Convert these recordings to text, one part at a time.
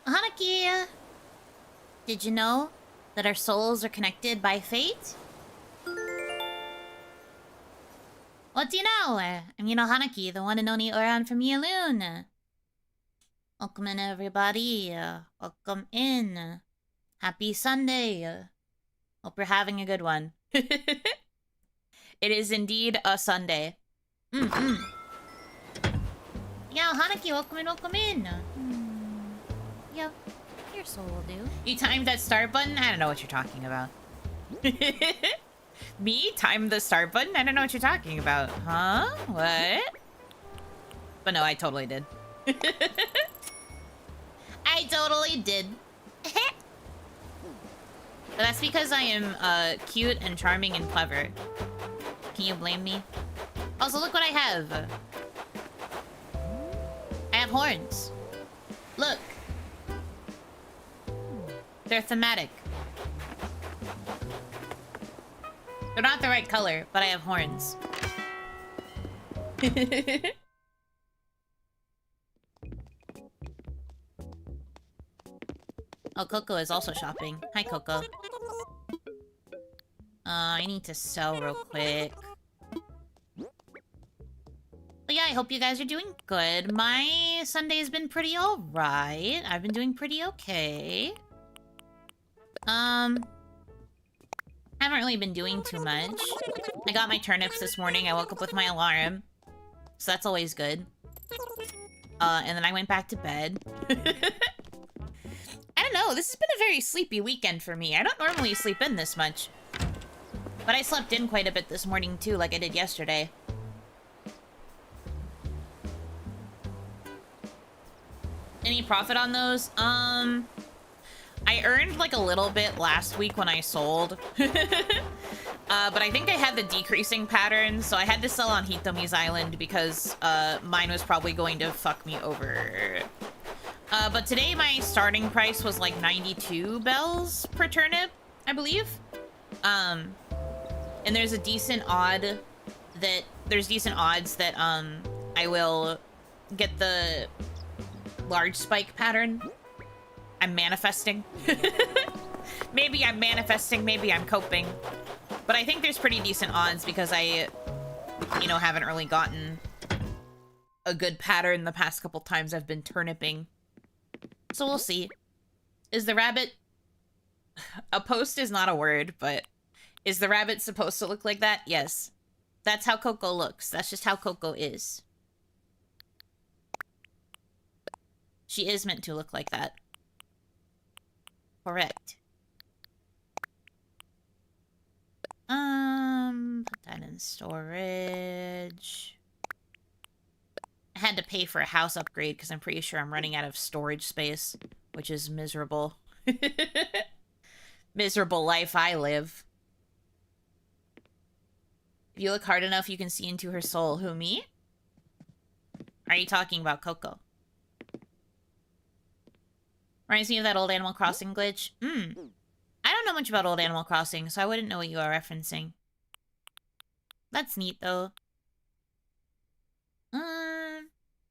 Hanaki, did you know that our souls are connected by fate? What do you know? I'm Yuno Hanaki, the one and only Oran from Yaloon. Welcome in, everybody. Welcome in. Happy Sunday. Hope you're having a good one. It is indeed a Sunday. Yeah, Hanaki, welcome in, welcome in. Yep, your soul will do. You timed that start button? I don't know what you're talking about. Me? Time the start button? I don't know what you're talking about. Huh? What? But no, I totally did. I totally did. But that's because I am cute and charming and clever. Can you blame me? Also, look what I have. I have horns. Look. They're thematic. They're not the right color, but I have horns. Oh, Coco is also shopping. Hi, Coco. I need to sell real quick. But yeah, I hope you guys are doing good. My Sunday's been pretty alright. I've been doing pretty okay. Haven't really been doing too much. I got my turnips this morning. I woke up with my alarm. So that's always good. And then I went back to bed. I don't know, this has been a very sleepy weekend for me. I don't normally sleep in this much. But I slept in quite a bit this morning too, like I did yesterday. Any profit on those? I earned like a little bit last week when I sold. But I think I had the decreasing pattern, so I had to sell on Hitomi's Island because mine was probably going to fuck me over. But today my starting price was like 92 bells per turnip, I believe. And there's decent odds that I will get the large spike pattern. I'm manifesting. Maybe I'm manifesting, maybe I'm coping. But I think there's pretty decent odds because I, you know, haven't really gotten a good pattern the past couple times I've been turniping. So we'll see. Is the rabbit... A post is not a word, but... Is the rabbit supposed to look like that? Yes. That's how Coco looks. That's just how Coco is. She is meant to look like that. Correct. Put that in storage. I had to pay for a house upgrade because I'm pretty sure I'm running out of storage space, which is miserable. Miserable life I live. If you look hard enough, you can see into her soul. Who, me? Are you talking about Coco? Reminds me of that old Animal Crossing glitch. I don't know much about old Animal Crossing, so I wouldn't know what you are referencing. That's neat, though.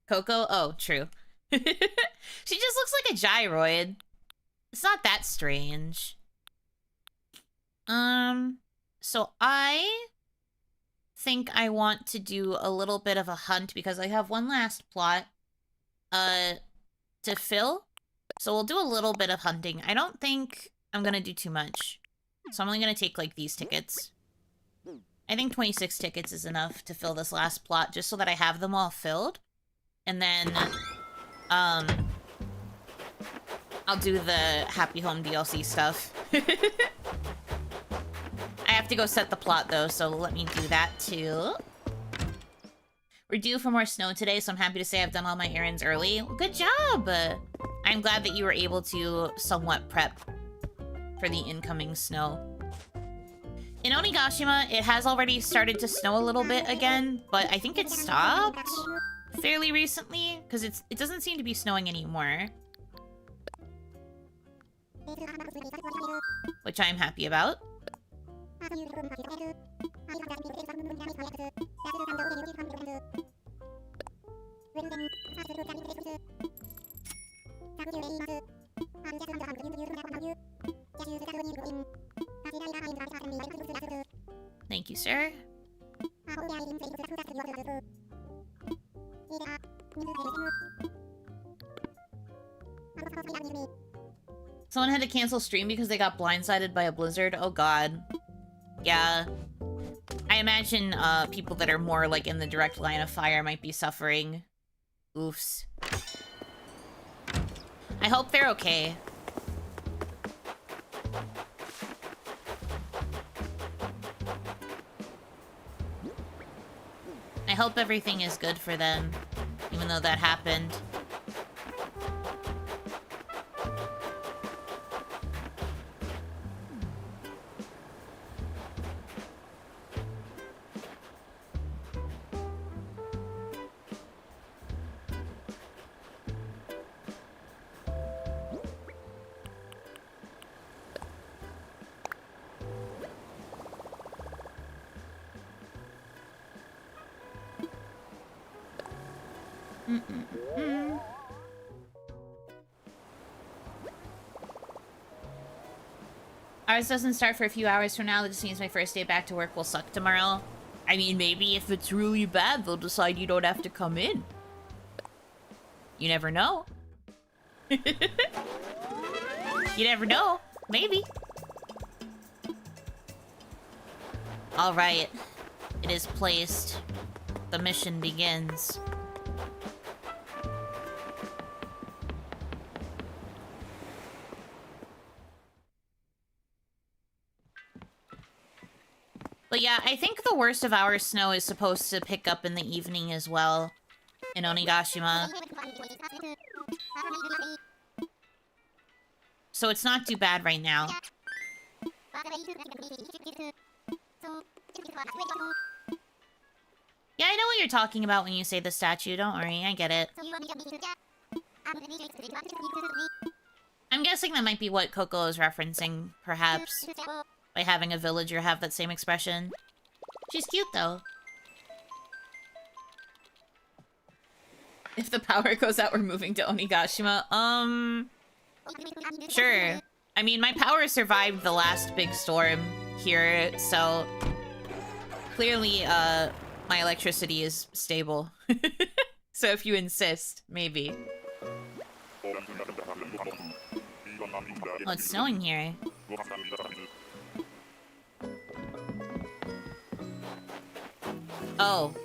Coco? Oh, true. She just looks like a gyroid. It's not that strange. So I think I want to do a little bit of a hunt because I have one last plot, to fill. So we'll do a little bit of hunting. I don't think I'm gonna do too much. So I'm only gonna take, like, these tickets. I think 26 tickets is enough to fill this last plot, just so that I have them all filled. And then, I'll do the Happy Home DLC stuff. I have to go set the plot, though, so let me do that, too. We're due for more snow today, so I'm happy to say I've done all my errands early. Well, good job! I'm glad that you were able to somewhat prep for the incoming snow. In Onigashima, it has already started to snow a little bit again, but I think it stopped fairly recently, because it doesn't seem to be snowing anymore. Which I'm happy about. Sure. Someone had to cancel stream because they got blindsided by a blizzard. Oh god. Yeah. I imagine people that are more like in the direct line of fire might be suffering. Oofs. I hope they're okay. I hope everything is good for them, even though that happened. Ours doesn't start for a few hours from now. That just means my first day back to work will suck tomorrow. I mean, maybe if it's really bad, they'll decide you don't have to come in. You never know. You never know. Maybe. Alright. It is placed. The mission begins. But yeah, I think the worst of our snow is supposed to pick up in the evening as well. In Onigashima. So it's not too bad right now. Yeah, I know what you're talking about when you say the statue. Don't worry, I get it. I'm guessing that might be what Coco is referencing, perhaps. By having a villager have that same expression. She's cute, though. If the power goes out, we're moving to Onigashima. Sure. I mean, my power survived the last big storm here, so... Clearly, my electricity is stable. So if you insist, maybe. Oh, it's snowing here. Oh.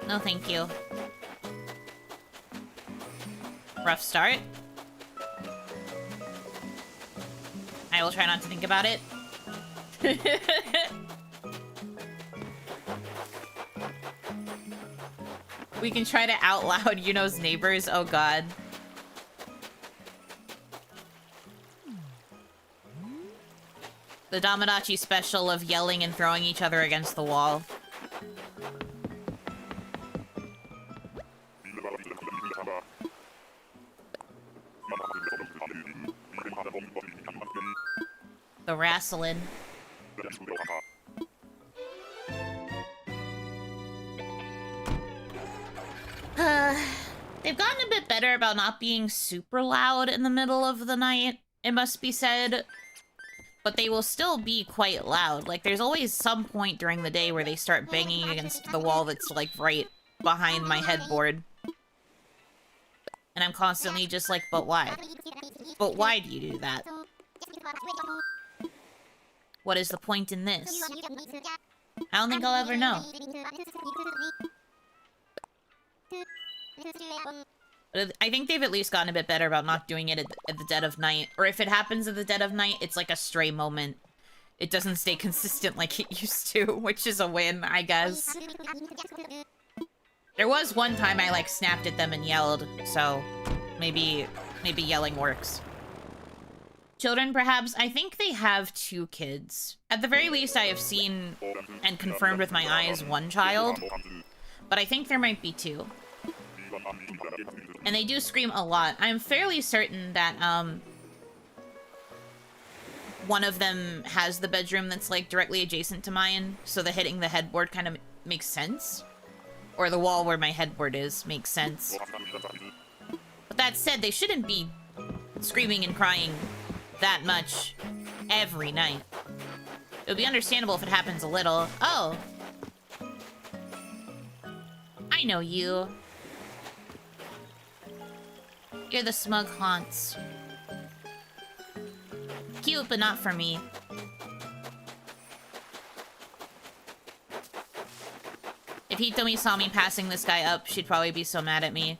No, thank you. Rough start. I will try not to think about it. We can try to out loud Yuno's neighbors. Oh god. The Domodachi special of yelling and throwing each other against the wall. The wrestling. They've gotten a bit better about not being super loud in the middle of the night, it must be said. But they will still be quite loud. Like, there's always some point during the day where they start banging against the wall that's, like, right behind my headboard. And I'm constantly just like, but why? But why do you do that? What is the point in this? I don't think I'll ever know. But I think they've at least gotten a bit better about not doing it at the dead of night. Or if it happens at the dead of night, it's like a stray moment. It doesn't stay consistent like it used to, which is a win, I guess. There was one time I, like, snapped at them and yelled, so maybe yelling works. Children, perhaps? I think they have 2 kids. At the very least, I have seen and confirmed with my eyes 1 child. But I think there might be 2. And they do scream a lot. I'm fairly certain that, one of them has the bedroom that's, like, directly adjacent to mine, so the hitting the headboard kind of makes sense. Or the wall where my headboard is makes sense. But that said, they shouldn't be screaming and crying that much every night. would be understandable if it happens a little. Oh. I know you. You're the smug haunts. Cute, but not for me. If Hitomi saw me passing this guy up, she'd probably be so mad at me.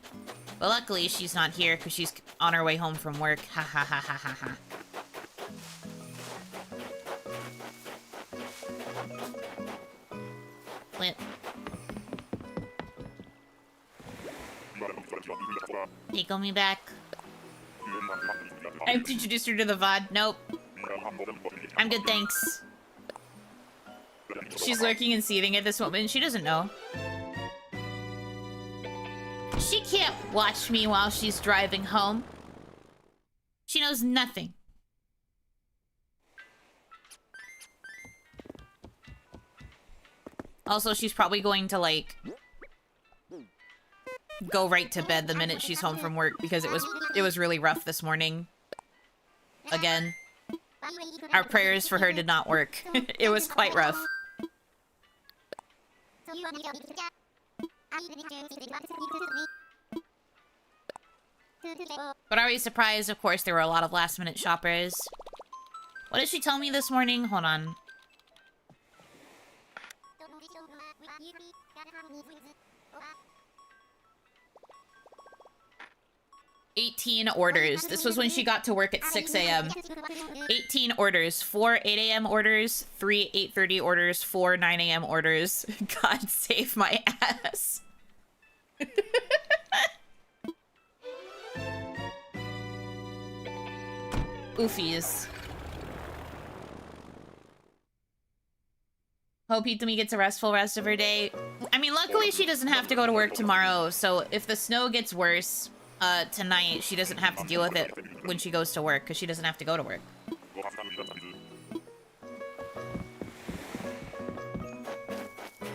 But luckily, she's not here because she's on her way home from work. Ha ha ha ha ha ha. Lit. Take me back. I have to introduce her to the VOD. Nope. I'm good, thanks. She's lurking and seething at this moment. She doesn't know. She can't watch me while she's driving home. She knows nothing. Also, she's probably going to, like, go right to bed the minute she's home from work because it was really rough this morning. Again. Our prayers for her did not work. It was quite rough. But are we surprised? Of course, there were a lot of last-minute shoppers. What did she tell me this morning? Hold on. 18 orders. This was when she got to work at 6 a.m. 18 orders. 4 8 a.m. orders. 3 8:30 orders. 4 9 a.m. orders. God save my ass. Oofies. Hope Hitomi gets a restful rest of her day. I mean, luckily she doesn't have to go to work tomorrow, so if the snow gets worse tonight, she doesn't have to deal with it when she goes to work, because she doesn't have to go to work.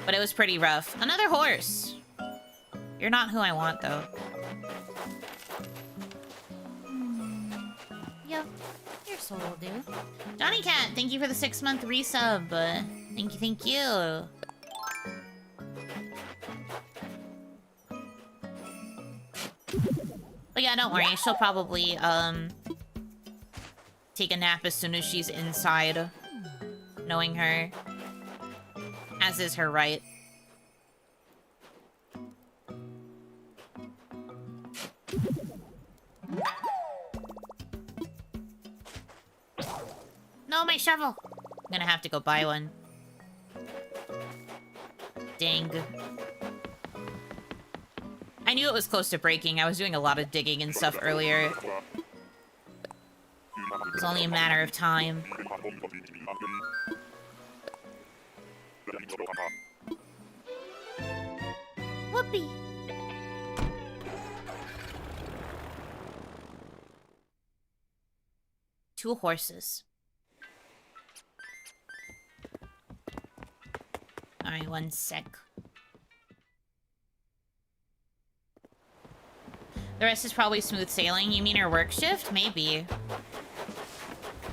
But it was pretty rough. Another horse! You're not who I want, though. Yep. Your soul will do. Johnny Cat, thank you for the 6-month resub. Thank you, thank you. But yeah, don't worry. She'll probably, take a nap as soon as she's inside. Knowing her. As is her right. No, my shovel! I'm gonna have to go buy one. Dang. I knew it was close to breaking. I was doing a lot of digging and stuff earlier. It was only a matter of time. Whoopee! Two horses. Alright, 1 sec. The rest is probably smooth sailing. You mean her work shift? Maybe.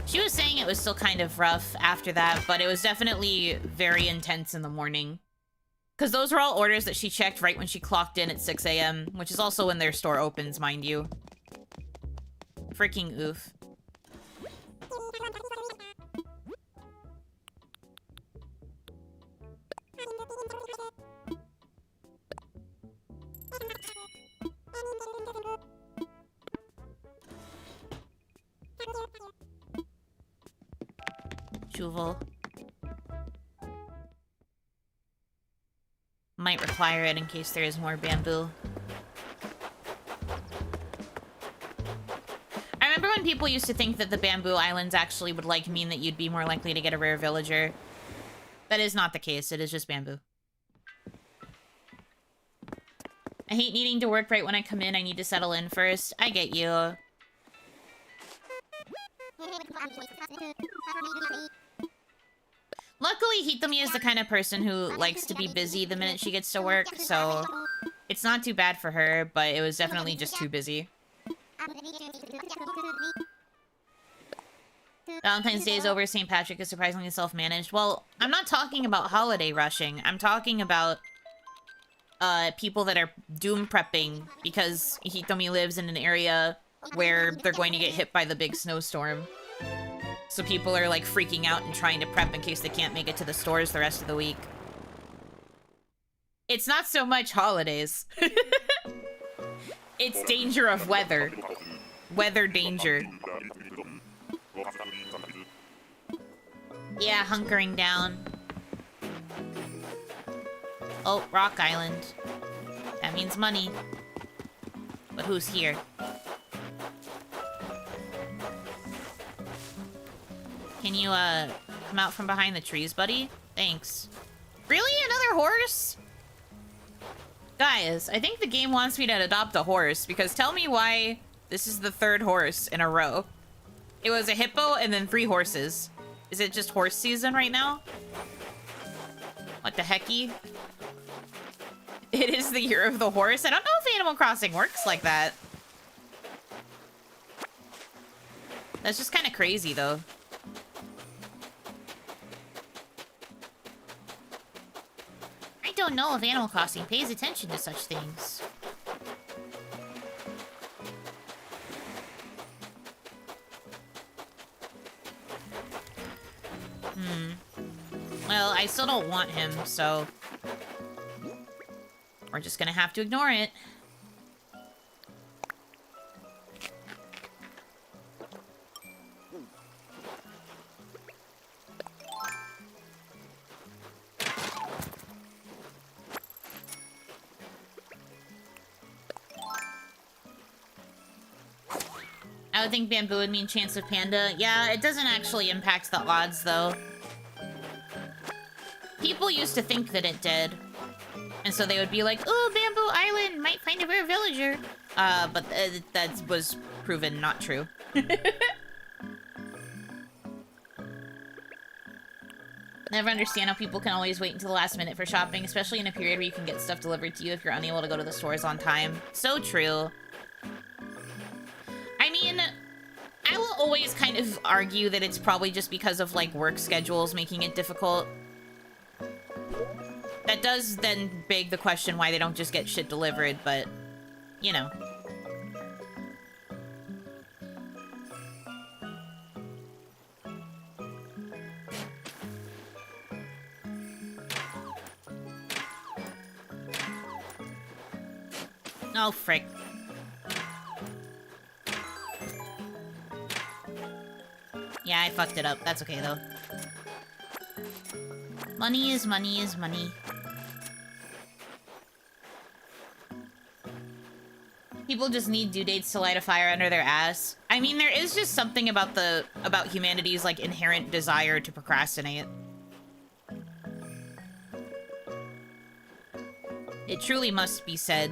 She was saying it was still kind of rough after that, but it was definitely very intense in the morning. Because those were all orders that she checked right when she clocked in at 6 a.m., which is also when their store opens, mind you. Freaking oof. Juval. Might require it in case there is more bamboo. I remember when people used to think that the bamboo islands actually would like mean that you'd be more likely to get a rare villager. That is not the case. It is just bamboo. I hate needing to work right when I come in. I need to settle in first. I get you. Luckily, Hitomi is the kind of person who likes to be busy the minute she gets to work, so it's not too bad for her, but it was definitely just too busy. Valentine's Day is over. St. Patrick is surprisingly self-managed. Well, I'm not talking about holiday rushing. I'm talking about people that are doom prepping because Hitomi lives in an area where they're going to get hit by the big snowstorm. So people are like freaking out and trying to prep in case they can't make it to the stores the rest of the week. It's not so much holidays. It's danger of weather. Weather danger. Yeah, hunkering down. Oh, Rock Island. That means money. But who's here? Can you, come out from behind the trees, buddy? Thanks. Really? Another horse? Guys, I think the game wants me to adopt a horse, because tell me why this is the third horse in a row. It was a hippo and then 3 horses. Is it just horse season right now? What the hecky? It is the year of the horse? I don't know if Animal Crossing works like that. That's just kind of crazy, though. I don't know if Animal Crossing pays attention to such things. Well, I still don't want him, so... we're just gonna have to ignore it. I would think bamboo would mean chance of panda. Yeah, it doesn't actually impact the odds, though. People used to think that it did. And so they would be like, "Oh, Bamboo Island might find a rare villager." But that was proven not true. Never understand how people can always wait until the last minute for shopping, especially in a period where you can get stuff delivered to you if you're unable to go to the stores on time. So true. I mean, I will always kind of argue that it's probably just because of, like, work schedules making it difficult. That does then beg the question why they don't just get shit delivered, but, you know. Oh, frick. Yeah, I fucked it up. That's okay, though. Money is money is money. People just need due dates to light a fire under their ass. I mean, there is just something about humanity's, like, inherent desire to procrastinate. It truly must be said.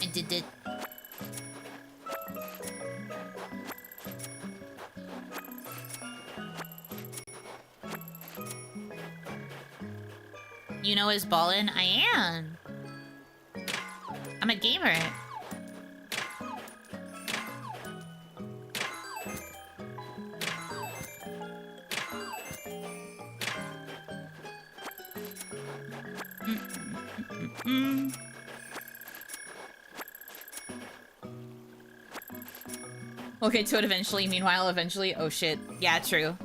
I did it. Yuno is ballin'? I am. I'm a gamer. We'll get to it eventually. Meanwhile, eventually. Oh shit. Yeah, true.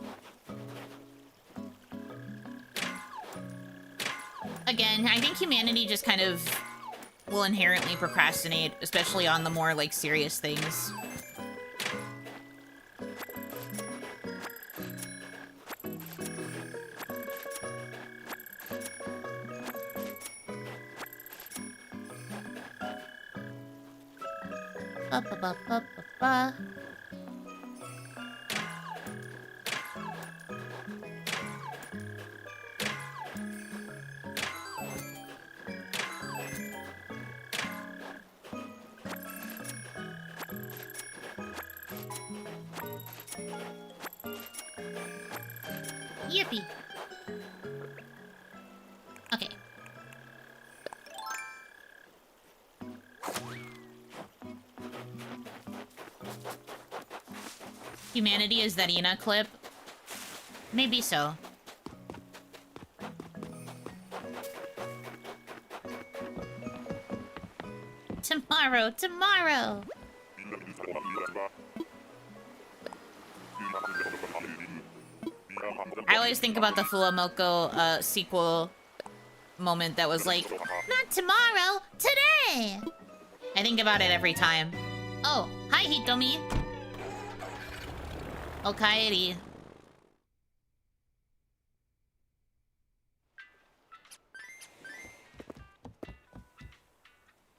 Again, I think humanity just kind of will inherently procrastinate, especially on the more, like, serious things. Ba ba ba ba ba ba. Yippee. Humanity is that Ina clip? Maybe so. Tomorrow, tomorrow! I always think about the Fulamoko sequel moment that was like, not tomorrow, today! I think about it every time. Oh, hi Hitomi. Okaeri.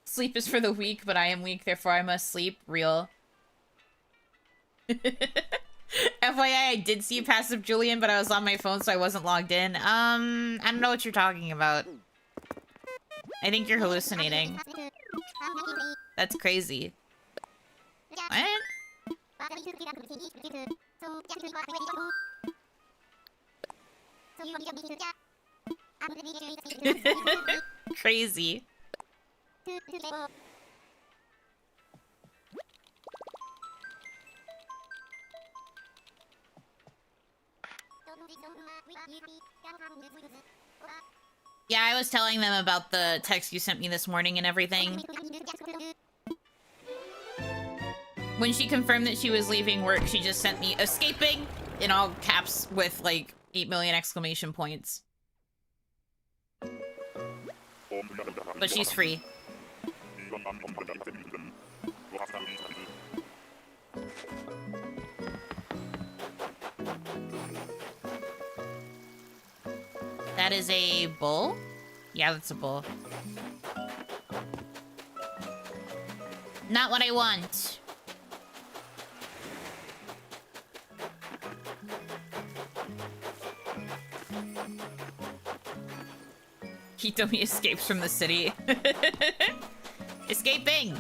Sleep is for the weak, but I am weak, therefore I must sleep. Real. FYI, I did see Passive Julian, but I was on my phone, so I wasn't logged in. I don't know what you're talking about. I think you're hallucinating. That's crazy. What? Crazy. Yeah, I was telling them about the text you sent me this morning and everything. When she confirmed that she was leaving work, she just sent me escaping in all caps with like 8 million exclamation points. But she's free. That is a bull? Yeah, that's a bull. Not what I want. Hitomi escapes from the city. Escaping!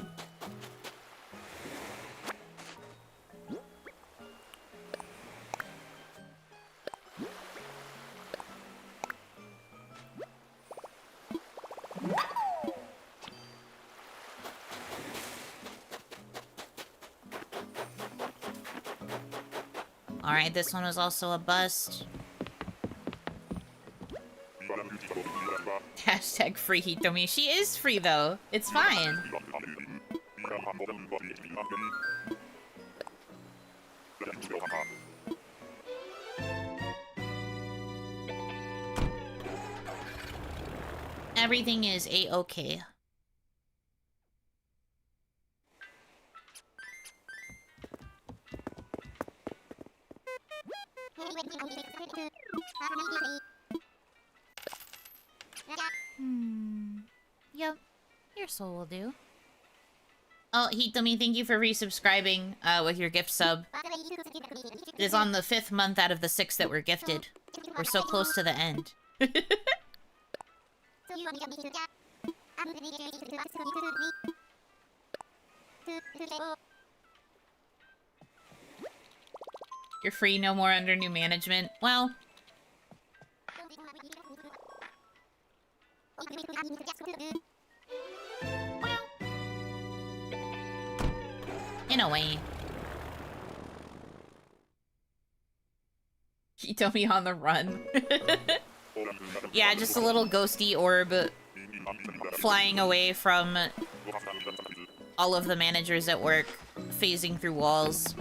Alright, this one was also a bust. Hashtag free Hitomi. She is free though. It's fine. Everything is a-okay. Yep. Your soul will do. Oh, Hitomi, thank you for resubscribing with your gift sub. It is on the 5th month out of the 6 that were gifted. We're so close to the end. You're free, no more under new management. Well... in a way. Hitomi on the run. Yeah, just a little ghosty orb flying away from all of the managers at work, phasing through walls.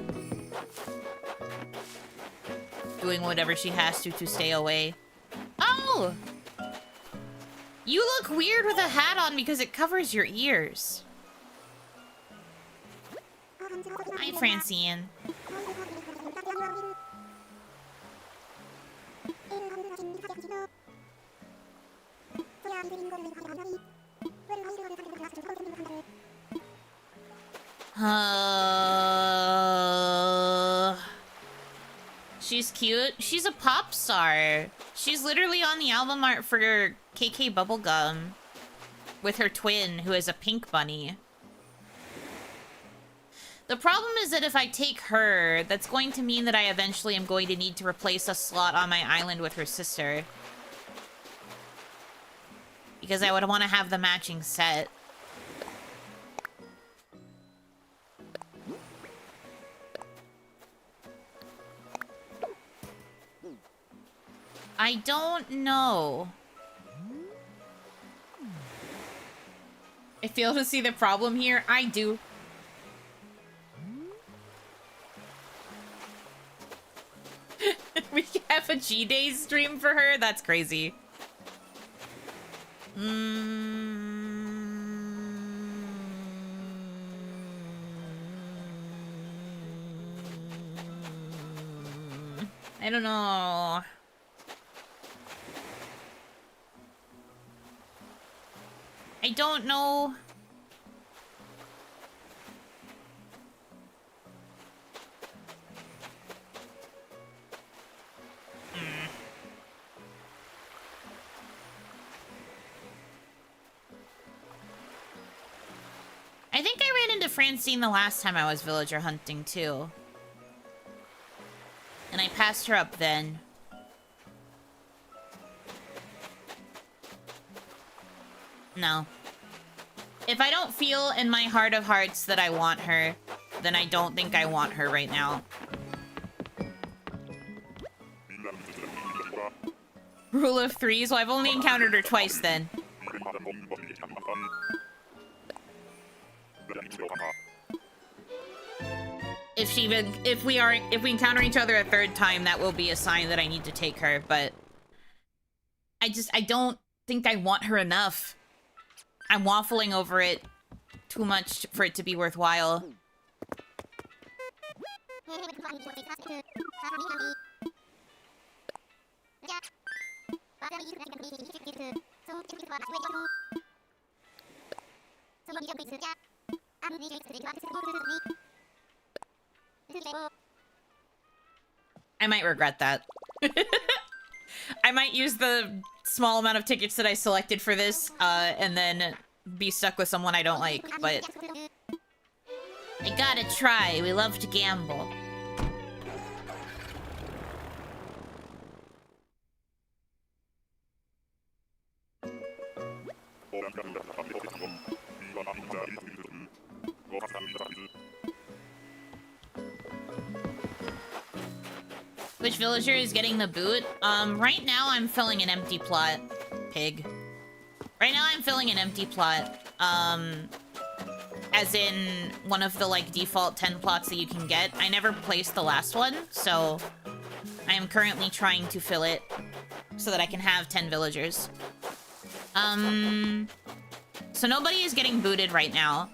Doing whatever she has to stay away. Oh! You look weird with a hat on because it covers your ears. Hi, Francine. She's cute. She's a pop star. She's literally on the album art for KK Bubblegum with her twin, who is a pink bunny. The problem is that if I take her, that's going to mean that I eventually am going to need to replace a slot on my island with her sister. Because I would want to have the matching set. I don't know. I fail to see the problem here. I do. We have a G-Day stream for her? That's crazy. I don't know. I don't know. I think I ran into Francine the last time I was villager hunting, too. And I passed her up then. No. If I don't feel in my heart of hearts that I want her, then I don't think I want her right now. Rule of threes? Well, I've only encountered her twice then. If we encounter each other a third time, that will be a sign that I need to take her, but I don't think I want her enough. I'm waffling over it too much for it to be worthwhile. I might regret that. I might use the small amount of tickets that I selected for this, and then be stuck with someone I don't like, but I gotta try. We love to gamble. Which villager is getting the boot? Right now I'm filling an empty plot. Pig. Right now I'm filling an empty plot. As in one of the, like, default 10 plots that you can get. I never placed the last one, so I am currently trying to fill it so that I can have 10 villagers. So nobody is getting booted right now.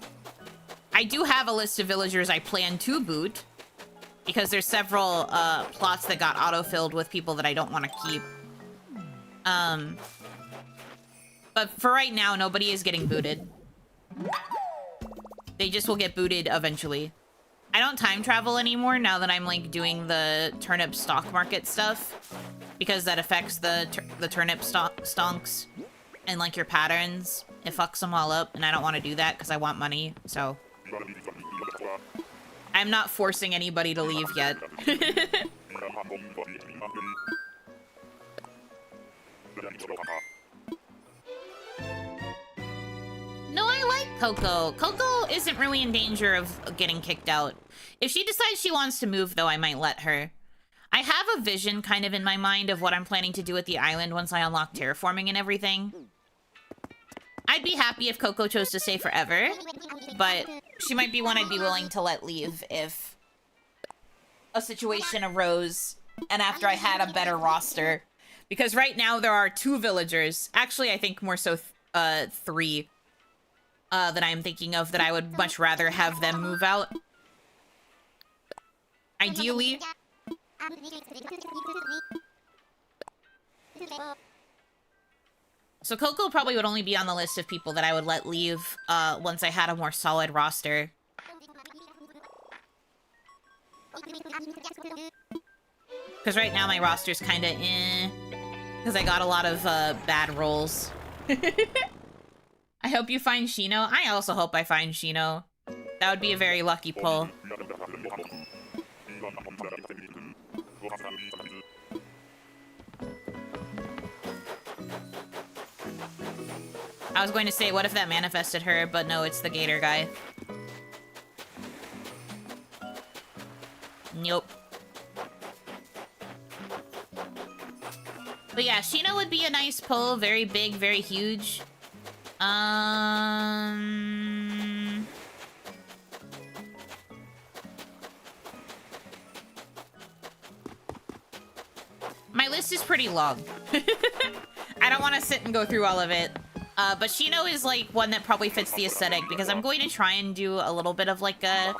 I do have a list of villagers I plan to boot, because there's several plots that got auto-filled with people that I don't want to keep. But for right now, nobody is getting booted. They just will get booted eventually. I don't time travel anymore now that I'm, like, doing the turnip stock market stuff, because that affects the turnip stonks and, like, your patterns. It fucks them all up, and I don't want to do that because I want money, so... I'm not forcing anybody to leave yet. No, I like Coco. Coco isn't really in danger of getting kicked out. If she decides she wants to move, though, I might let her. I have a vision kind of in my mind of what I'm planning to do at the island once I unlock terraforming and everything. I'd be happy if Coco chose to stay forever, but she might be one I'd be willing to let leave if a situation arose and after I had a better roster. Because right now there are 2 villagers, actually I think more so 3, that I'm thinking of that I would much rather have them move out. Ideally. So Coco probably would only be on the list of people that I would let leave once I had a more solid roster. Because right now my roster's kind of eh. Because I got a lot of bad rolls. I hope you find Shino. I also hope I find Shino. That would be a very lucky pull. I was going to say, what if that manifested her? But no, it's the gator guy. Nope. But yeah, Shino would be a nice pull. Very big, very huge. My list is pretty long. I don't want to sit and go through all of it. But Shino is like one that probably fits the aesthetic because I'm going to try and do a little bit of like a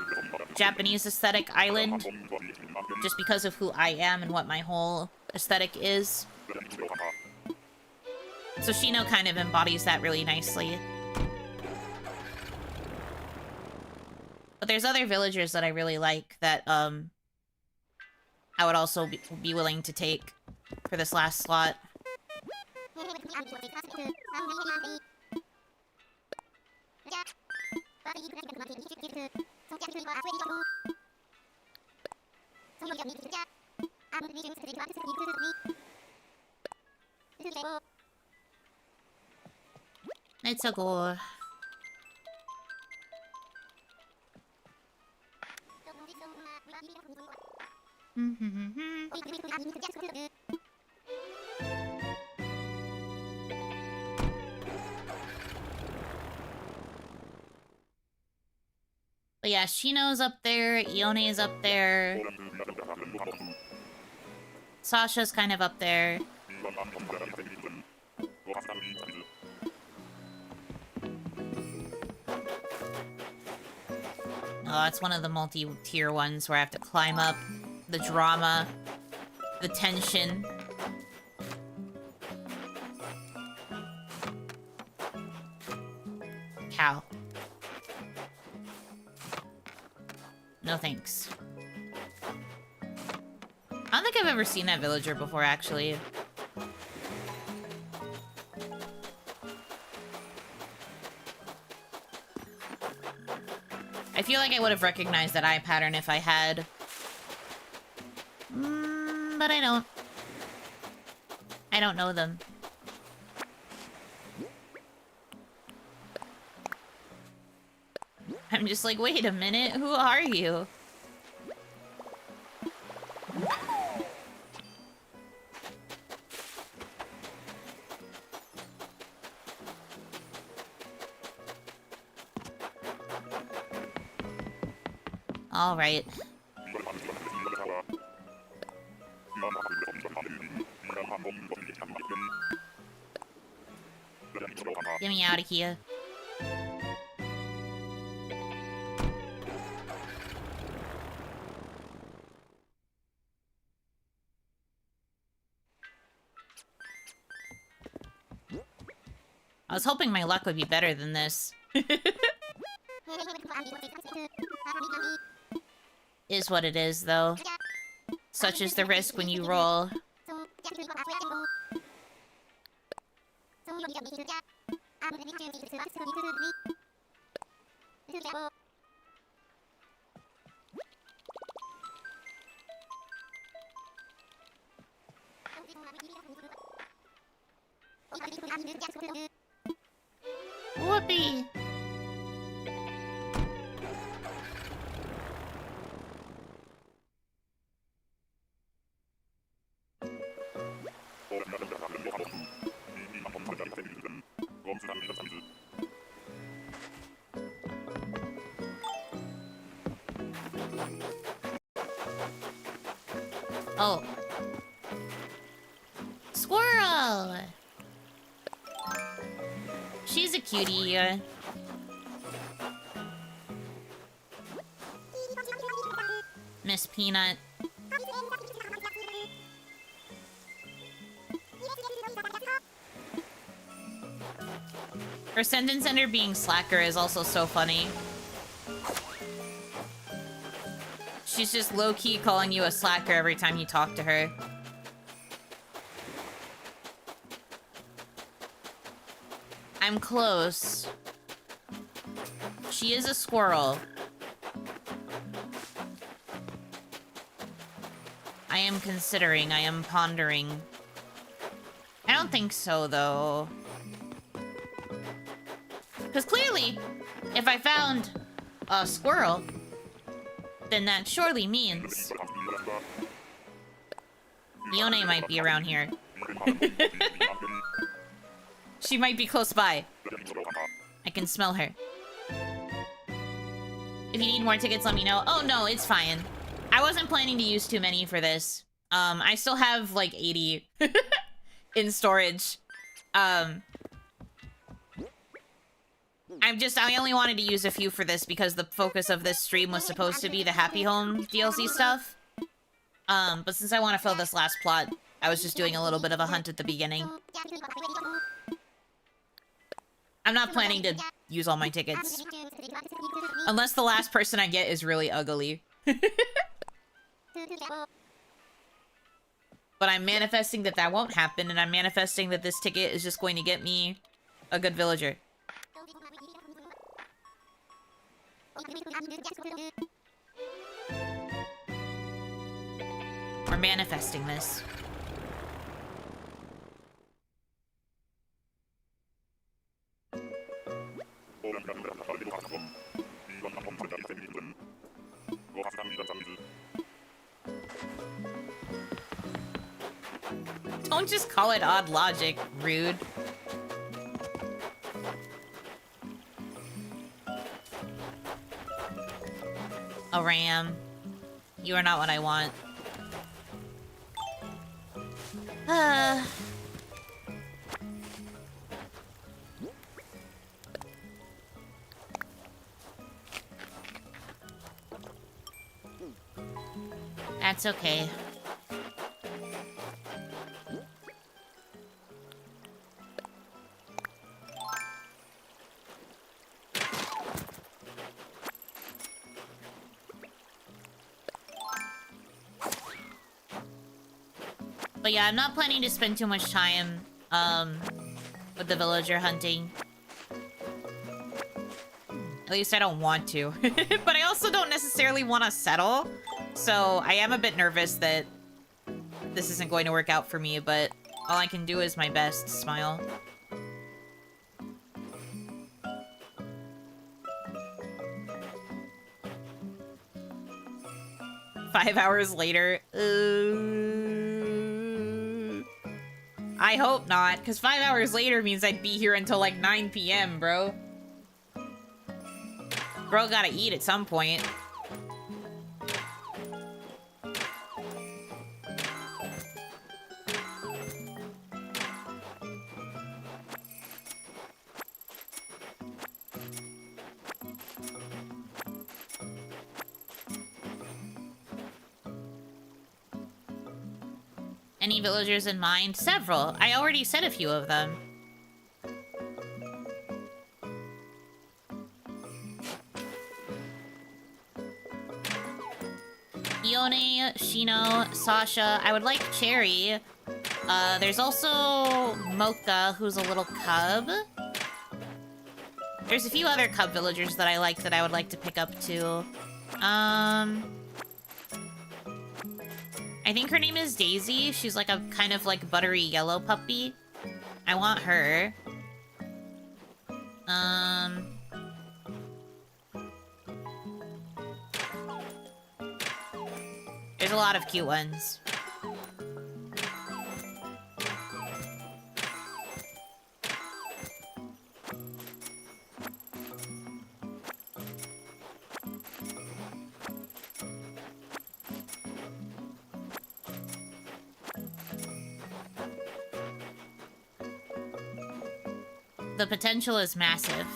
Japanese aesthetic island. Just because of who I am and what my whole aesthetic is. So Shino kind of embodies that really nicely. But there's other villagers that I really like that I would also be willing to take for this last slot. Let's go. But yeah, Shino's up there, Ione's up there. Sasha's kind of up there. Oh, it's one of the multi-tier ones where I have to climb up. The drama. The tension. Cow. No thanks. I don't think I've ever seen that villager before, actually. I feel like I would have recognized that eye pattern if I had. But I don't. I don't know them. I'm just like, wait a minute, who are you? All right. Get me out of here. I was hoping my luck would be better than this. Is what it is, though. Such is the risk when you roll. Whoopee! Oh. Squirrel! She's a cutie. Miss Peanut. Her sentence ender being slacker is also so funny. She's just low-key calling you a slacker every time you talk to her. I'm close. She is a squirrel. I am considering, I am pondering. I don't think so, though. Because clearly, if I found a squirrel, then that surely means Yone might be around here. She might be close by. I can smell her. If you need more tickets, let me know. Oh, no, it's fine. I wasn't planning to use too many for this. I still have, like, 80 in storage. I only wanted to use a few for this because the focus of this stream was supposed to be the Happy Home DLC stuff. But since I want to fill this last plot, I was just doing a little bit of a hunt at the beginning. I'm not planning to use all my tickets. Unless the last person I get is really ugly. But I'm manifesting that that won't happen, and I'm manifesting that this ticket is just going to get me a good villager. We're manifesting this. Don't just call it odd logic, rude. A ram. You are not what I want. That's okay. But yeah, I'm not planning to spend too much time, with the villager hunting. At least I don't want to. But I also don't necessarily want to settle. So I am a bit nervous that this isn't going to work out for me, but all I can do is my best. Smile. Five hours later. I hope not, because 5 hours later means I'd be here until like 9 p.m., bro. Bro gotta eat at some point. Any villagers in mind? Several. I already said a few of them. Ione, Shino, Sasha. I would like Cherry. There's also Mocha, who's a little cub. There's a few other cub villagers that I like that I would like to pick up too. I think her name is Daisy. She's like a kind of like buttery yellow puppy. I want her. There's a lot of cute ones. The potential is massive.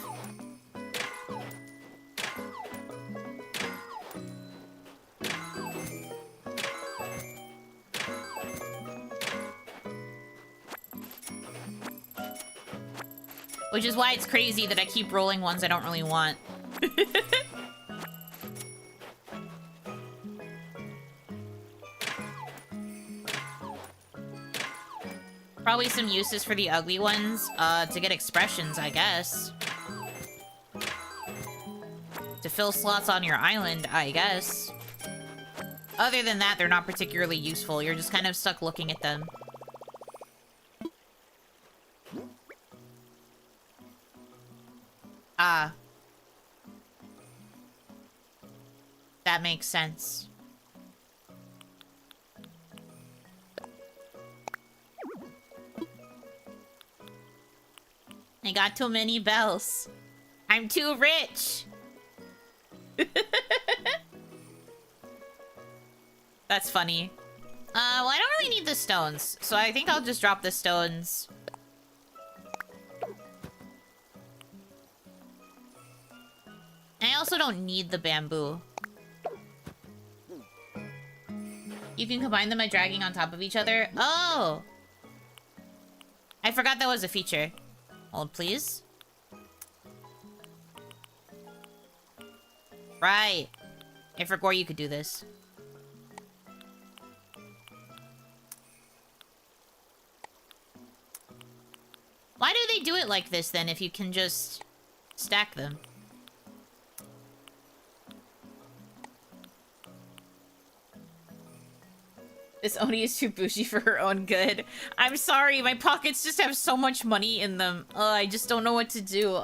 Which is why it's crazy that I keep rolling ones I don't really want. Probably some uses for the ugly ones, to get expressions, I guess. To fill slots on your island, I guess. Other than that, they're not particularly useful. You're just kind of stuck looking at them. Ah. That makes sense. I got too many bells. I'm too rich. That's funny. Well, I don't really need the stones, so I think I'll just drop the stones. I also don't need the bamboo. You can combine them by dragging on top of each other. Oh! I forgot that was a feature. Hold, please. Right. I forgot you could do this. Why do they do it like this, then, if you can just stack them? This Oni is too bougie for her own good. I'm sorry, my pockets just have so much money in them. I just don't know what to do.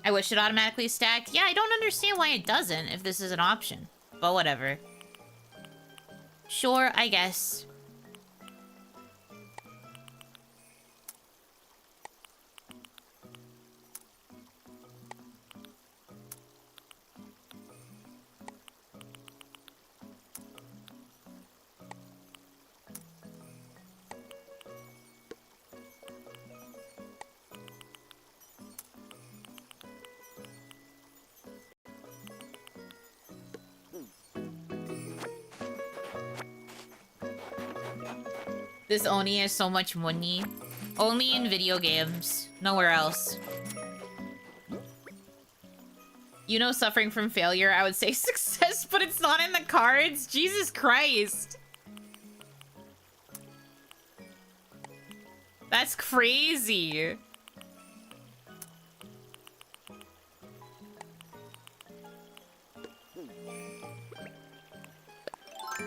I wish it automatically stacked. Yeah, I don't understand why it doesn't if this is an option. But whatever. Sure, I guess. This Oni has so much money. Only in video games. Nowhere else. You know, suffering from failure, I would say success, but it's not in the cards. Jesus Christ. That's crazy.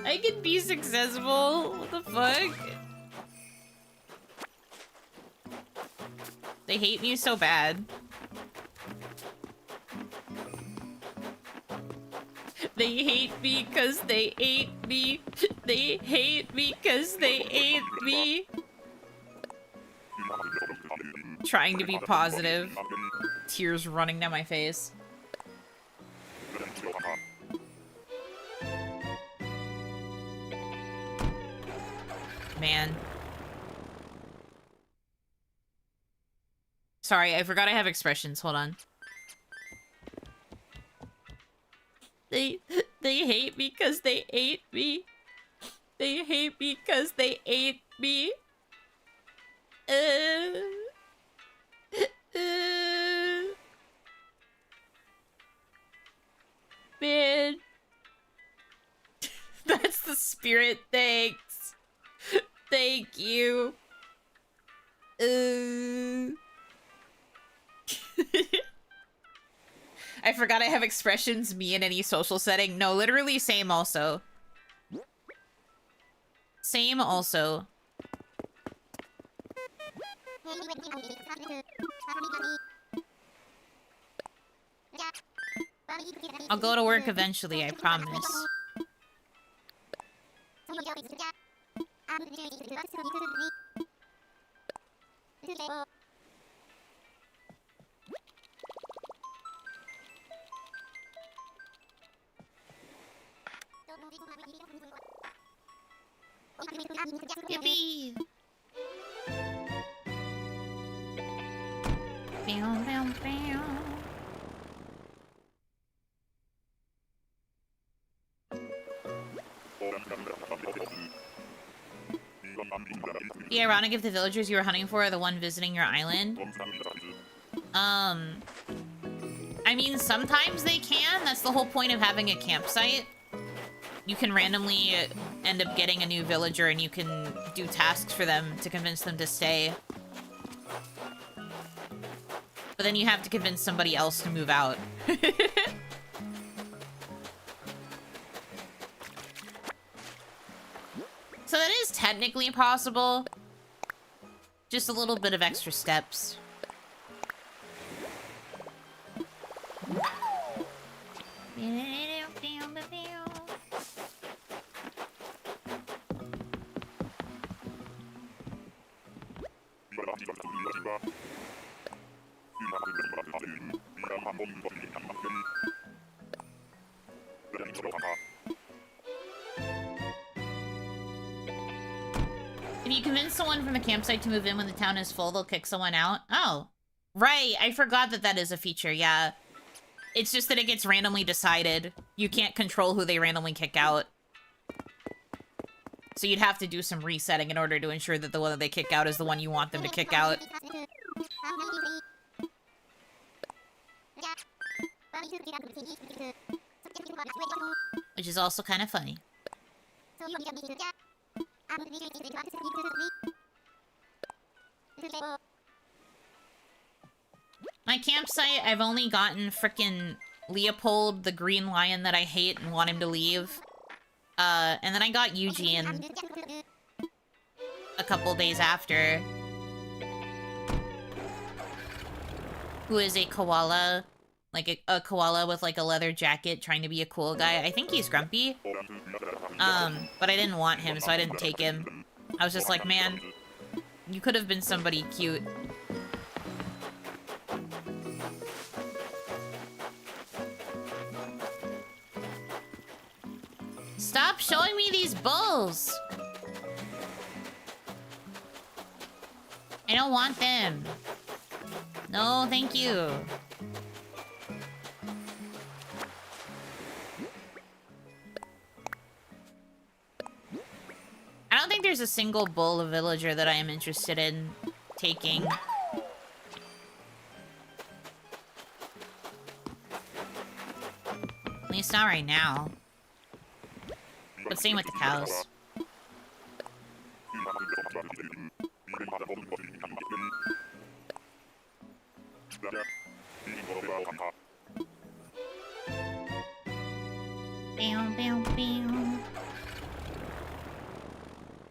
I can be successful. What the fuck? They hate me so bad. They hate me because they ate me. They hate me because they ate me. Trying to be positive. Tears running down my face. Man. Sorry, I forgot I have expressions. Hold on. They hate me because they ate me. They hate me because they ate me. Man. That's the spirit. Thanks. Thank you. I forgot I have expressions me in any social setting. No, literally same also. Same also. I'll go to work eventually, I promise. Yippee! Bam, bam, bam. Be ironic if the villagers you were hunting for are the one visiting your island. I mean, sometimes they can. That's the whole point of having a campsite. You can randomly end up getting a new villager and you can do tasks for them to convince them to stay. But then you have to convince somebody else to move out. technically possible. Just a little bit of extra steps. If you convince someone from a campsite to move in when the town is full, they'll kick someone out. Oh, right. I forgot that that is a feature. Yeah. It's just that it gets randomly decided. You can't control who they randomly kick out. So you'd have to do some resetting in order to ensure that the one that they kick out is the one you want them to kick out. Which is also kind of funny. My campsite, I've only gotten frickin' Leopold, the green lion that I hate and want him to leave. And then I got Eugene a couple days after. Who is a koala. Like a koala with like a leather jacket trying to be a cool guy. I think he's grumpy. But I didn't want him, so I didn't take him. I was just like, man, you could have been somebody cute. Stop showing me these bulls! I don't want them. No, thank you. I don't think there's a single bull of villager that I am interested in taking. At least not right now. But same with the cows. Bow, bow, bow.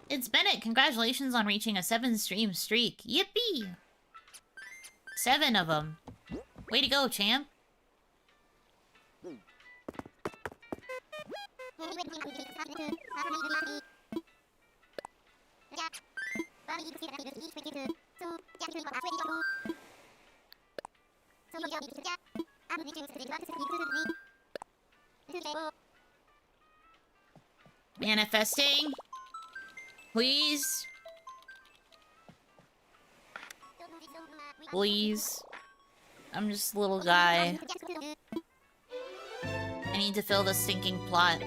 It's Bennett. Congratulations on reaching a 7-stream streak. Yippee! 7 of them. Way to go, champ. Manifesting. Please. Please. I'm just a little guy. I need to fill the stinking plot.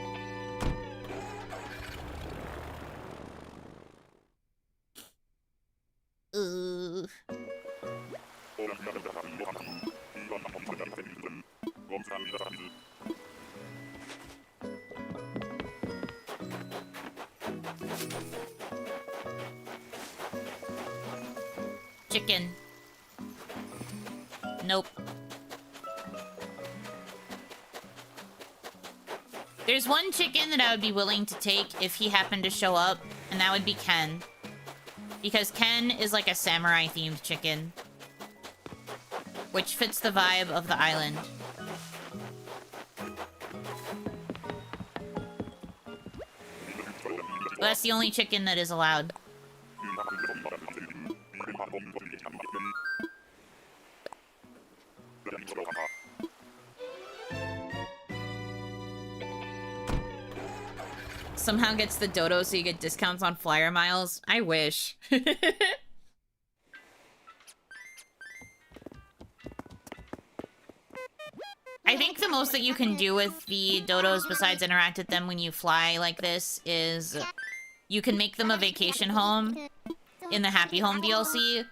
Chicken. Nope. There's one chicken that I would be willing to take if he happened to show up, and that would be Ken. Because Ken is like a samurai-themed chicken. Which fits the vibe of the island. But that's the only chicken that is allowed. Somehow gets the dodo so you get discounts on flyer miles. I wish. I think the most that you can do with the dodos besides interact with them when you fly like this is you can make them a vacation home in the Happy Home DLC,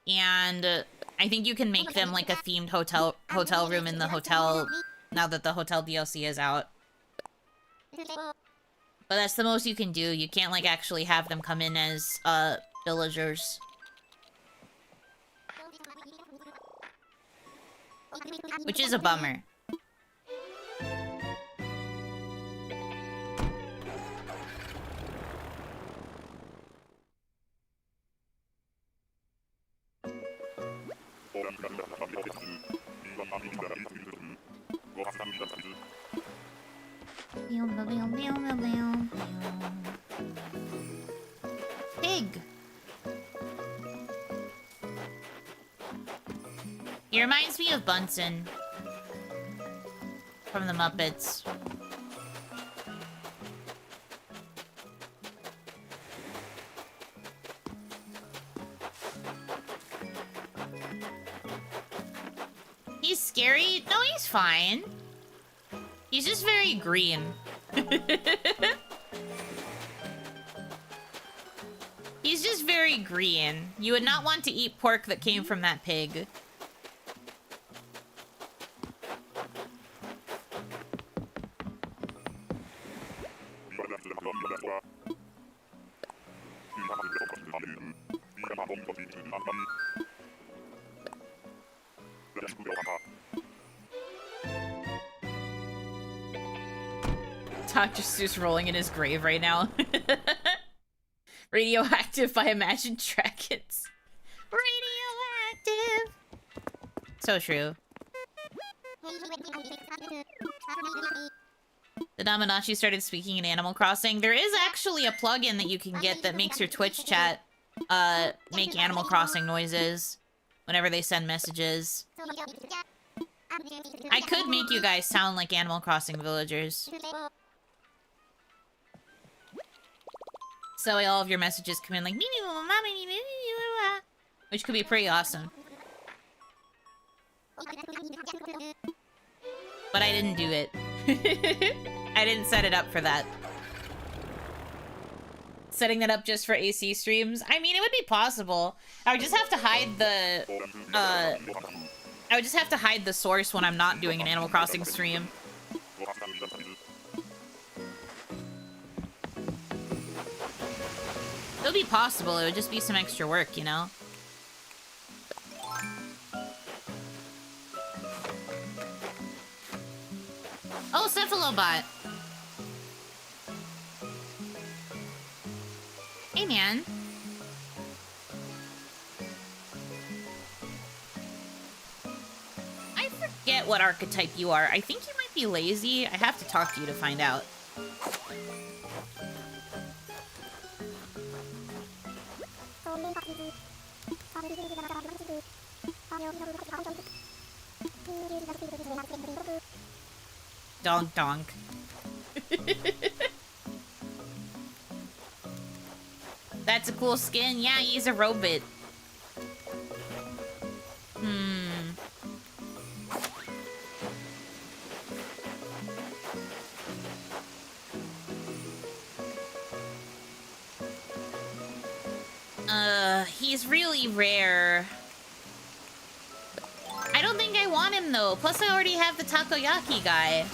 and I think you can make them like a themed hotel room in the hotel now that the hotel DLC is out. But that's the most you can do. You can't like actually have them come in as villagers. Which is a bummer. Pig. He reminds me of Bunsen from the Muppets. He's scary? No, he's fine. He's just very green. He's just very green. You would not want to eat pork that came from that pig. Dr. Seuss rolling in his grave right now. Radioactive by Imagine Dragons. Radioactive. So true. The Daminachi started speaking in Animal Crossing. There is actually a plugin that you can get that makes your Twitch chat make Animal Crossing noises whenever they send messages. I could make you guys sound like Animal Crossing villagers. So all of your messages come in like which could be pretty awesome. But I didn't do it. I didn't set it up for that. Setting that up just for AC streams? I mean, it would be possible. I would just have to hide the I would just have to hide the source when I'm not doing an Animal Crossing stream. It would be possible, it would just be some extra work, you know? Oh, Cephalobot! Hey, man. I forget what archetype you are. I think you might be lazy. I have to talk to you to find out. Donk donk. That's a cool skin. Yeah, he's a robot. He's really rare. I don't think I want him though. Plus I already have the takoyaki guy.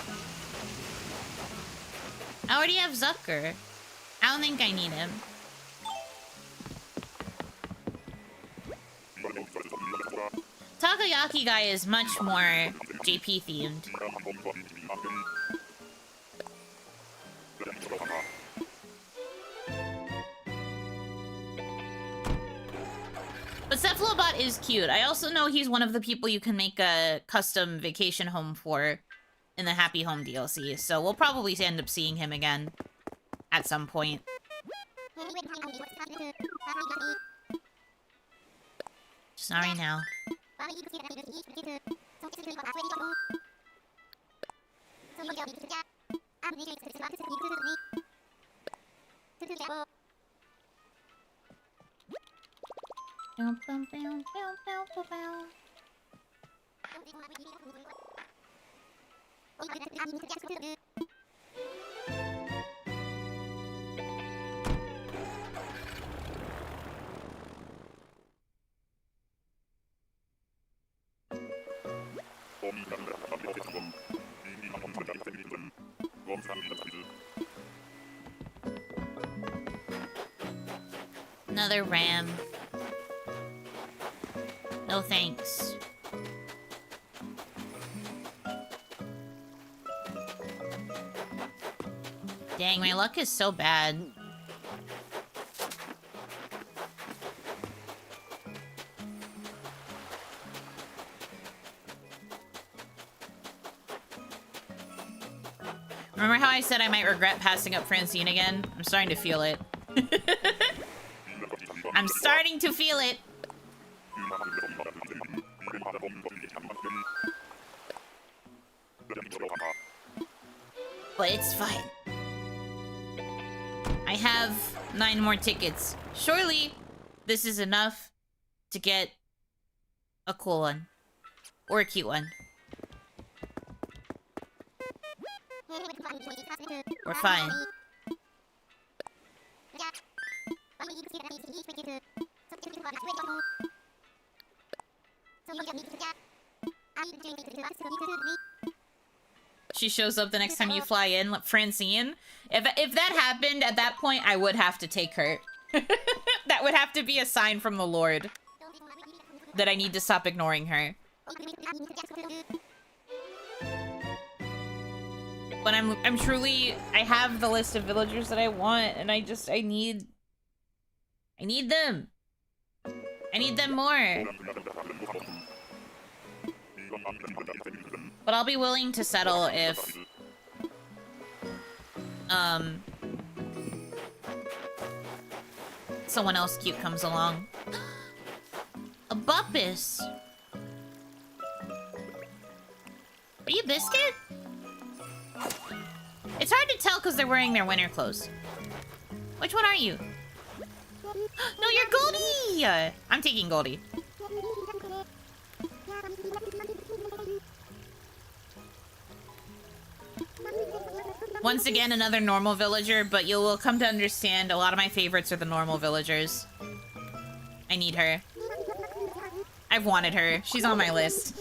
I already have Zucker. I don't think I need him. Takoyaki guy is much more JP themed. But Cephalobot is cute. I also know he's one of the people you can make a custom vacation home for in the Happy Home DLC, so we'll probably end up seeing him again at some point. Just not right now. Another ram. No thanks. Dang, my luck is so bad. Remember how I said I might regret passing up Francine again? I'm starting to feel it. I'm starting to feel it. But it's fine. I have 9 more tickets. Surely this is enough to get a cool one. Or a cute one. We're fine. She shows up the next time you fly in, Francine. If that happened at that point, I would have to take her. That would have to be a sign from the Lord that I need to stop ignoring her. But I'm truly, I have the list of villagers that I want, and I need them. I need them more. But I'll be willing to settle if someone else cute comes along. A Bumpus. Are you Biscuit? It's hard to tell because they're wearing their winter clothes. Which one are you? No, you're Goldie! I'm taking Goldie. Once again, another normal villager, but you will come to understand a lot of my favorites are the normal villagers. I need her. I've wanted her. She's on my list.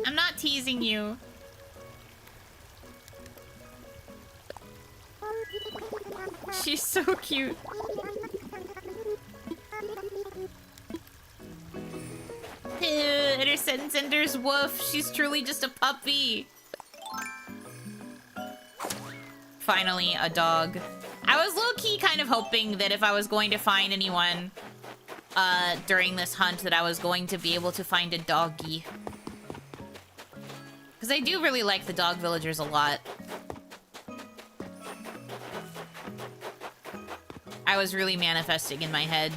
I'm not teasing you. She's so cute. Innocent Cinder's woof. She's truly just a puppy. Finally, a dog. I was low-key kind of hoping that if I was going to find anyone during this hunt that I was going to be able to find a doggy. Because I do really like the dog villagers a lot. I was really manifesting in my head.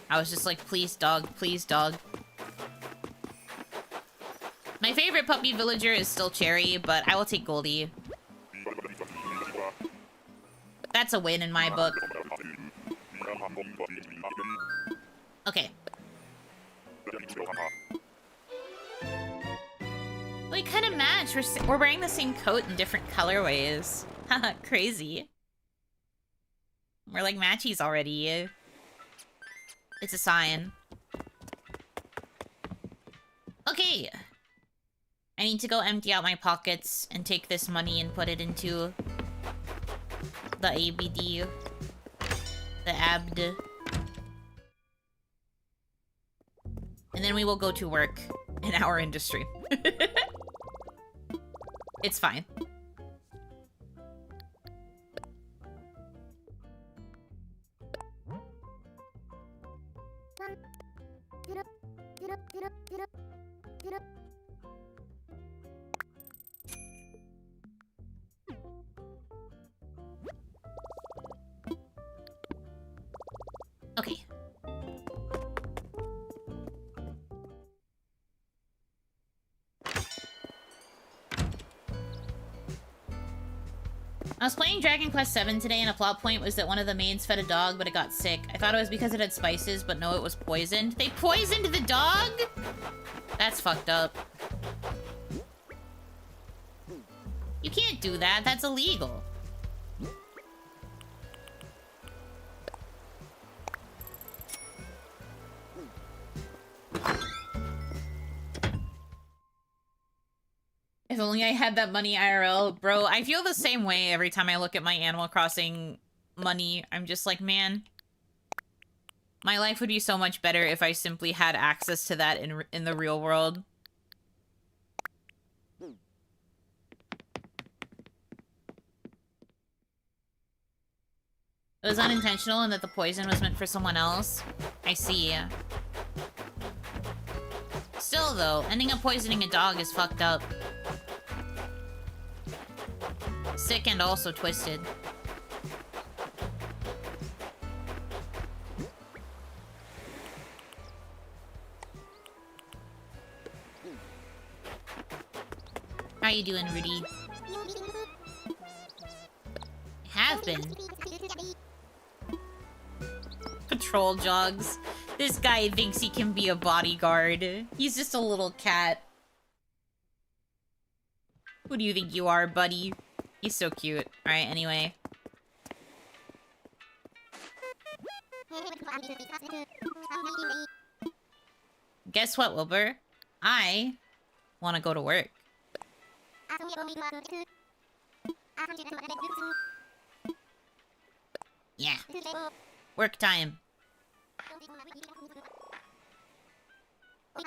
I was just like, please dog, please dog. My favorite puppy villager is still Cherry, but I will take Goldie. That's a win in my book. Okay. We kind of match. We're wearing the same coat in different colorways. Haha, crazy. We're like matchies already. It's a sign. Okay. I need to go empty out my pockets and take this money and put it into the ABD. The ABD. And then we will go to work in our industry. It's fine. Okay. I was playing Dragon Quest VII today, and a plot point was that one of the maids fed a dog, but it got sick. I thought it was because it had spices, but no, it was poisoned. They poisoned the dog?! That's fucked up. You can't do that. That's illegal. If only I had that money IRL. Bro, I feel the same way every time I look at my Animal Crossing money. I'm just like, man, my life would be so much better if I simply had access to that in the real world. It was unintentional and that the poison was meant for someone else. I see. Still, though, ending up poisoning a dog is fucked up. Sick and also twisted. How you doing, Rudy? Have been. Patrol jogs. This guy thinks he can be a bodyguard. He's just a little cat. Who do you think you are, buddy? He's so cute. Alright, anyway. Guess what, Wilbur? I want to go to work. Yeah. Work time.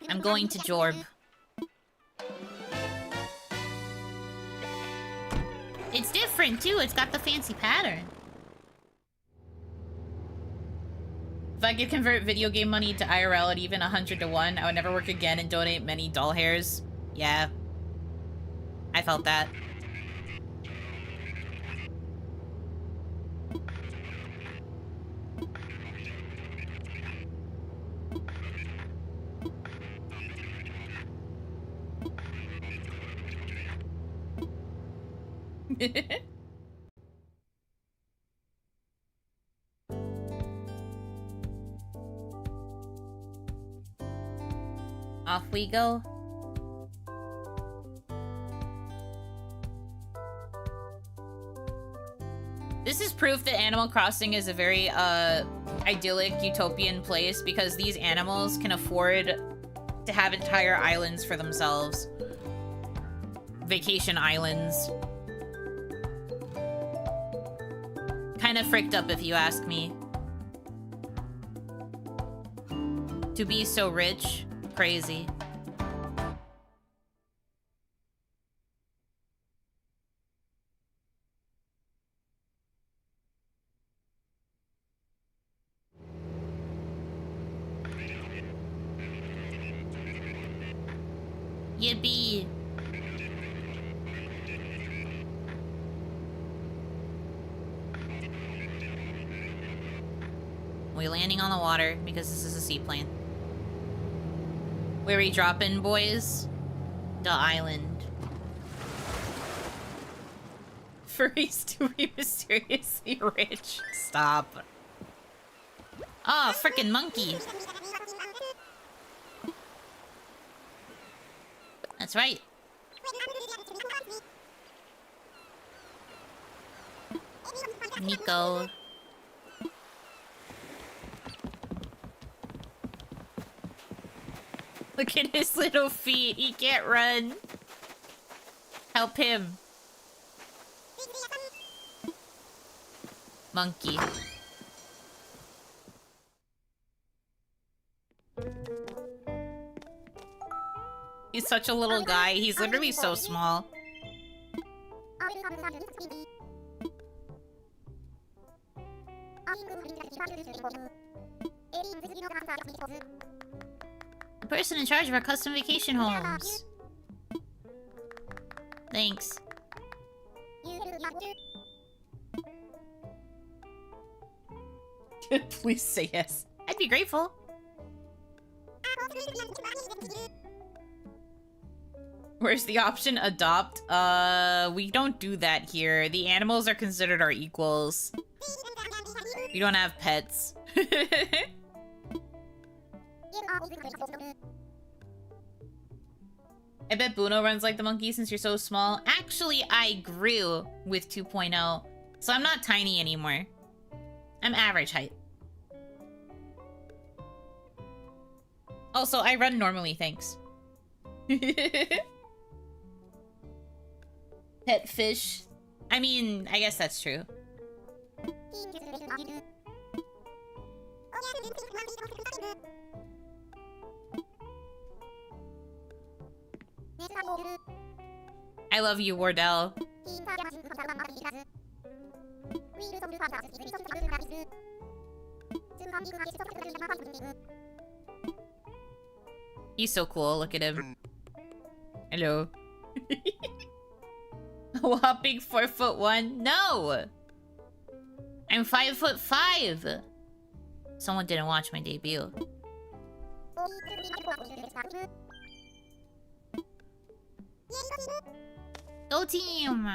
I'm going to Jorb. It's different, too. It's got the fancy pattern. If I could convert video game money to IRL at even 100 to 1, I would never work again and donate many doll hairs. Yeah. I felt that. Off we go. This is proof that Animal Crossing is a very idyllic, utopian place because these animals can afford to have entire islands for themselves. Vacation islands. Kind of fricked up if you ask me. To be so rich, crazy. Yippee. We're landing on the water because this is a seaplane. Where we dropping, boys? The island. Furries to be mysteriously rich. Stop. Oh, frickin' monkey. That's right. Nico. Look at his little feet. He can't run. Help him. Monkey. He's such a little guy. He's literally so small. The person in charge of our custom vacation homes. Thanks. Please say yes. I'd be grateful. Where's the option adopt? We don't do that here. The animals are considered our equals. We don't have pets. I bet Bruno runs like the monkey since you're so small. Actually, I grew with 2.0, so I'm not tiny anymore. I'm average height. Also, I run normally, thanks. Pet fish. I mean, I guess that's true. I love you, Wardell. He's so cool, look at him. Hello. A whopping 4'1"? No! I'm 5'5". Someone didn't watch my debut. Go team!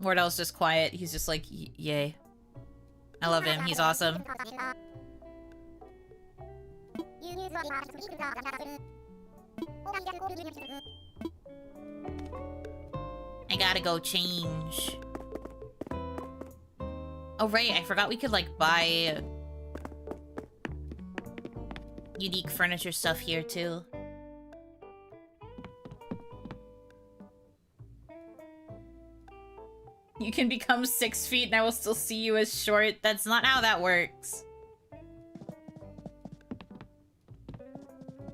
Wardell's just quiet. He's just like, yay. I love him. He's awesome. I gotta go change. Oh, right. I forgot we could, like, buy unique furniture stuff here, too. You can become 6 feet and I will still see you as short. That's not how that works.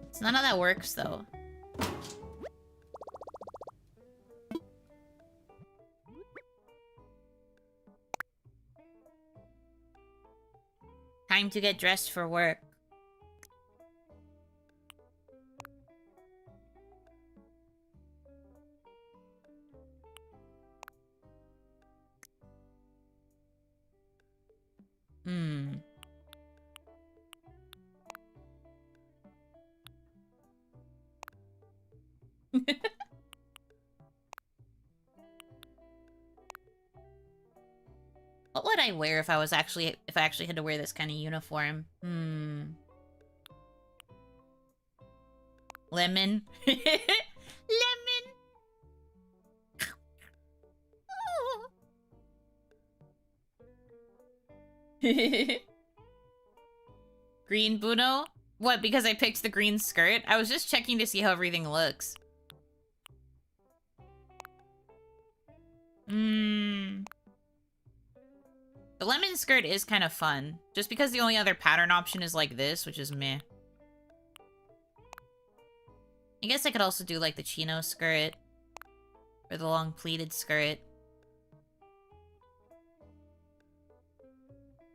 It's not how that works, though. Time to get dressed for work. What would I wear if I actually had to wear this kind of uniform? Lemon. Lemon. Green Bruno? What, because I picked the green skirt? I was just checking to see how everything looks. The lemon skirt is kind of fun. Just because the only other pattern option is like this, which is meh. I guess I could also do like the chino skirt. Or the long pleated skirt.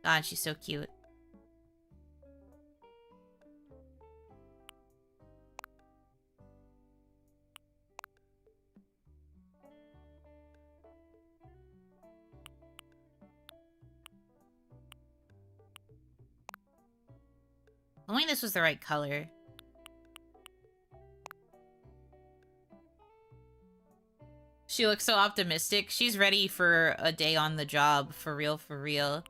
God, she's so cute. Only this was the right color. She looks so optimistic. She's ready for a day on the job. For real, for real.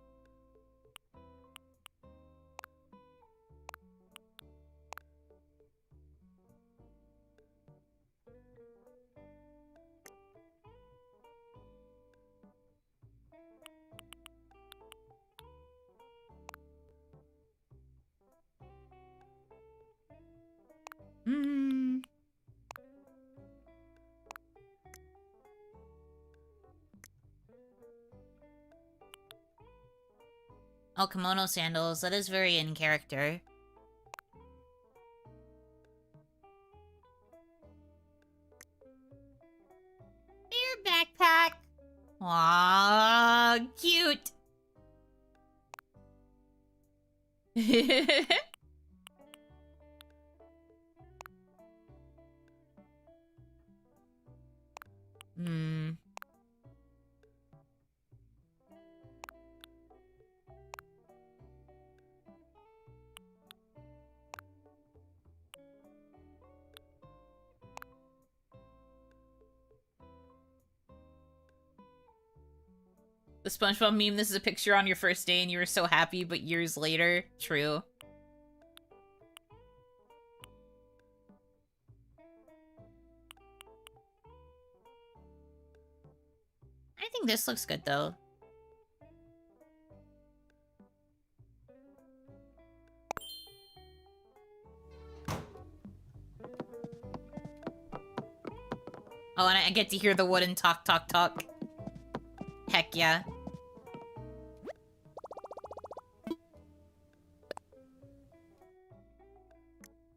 Oh, kimono sandals. That is very in character. Your backpack. Aww, cute. The SpongeBob meme, this is a picture on your first day and you were so happy, but years later. True. I think this looks good, though. Oh, and I get to hear the wooden talk, talk, talk. Heck yeah.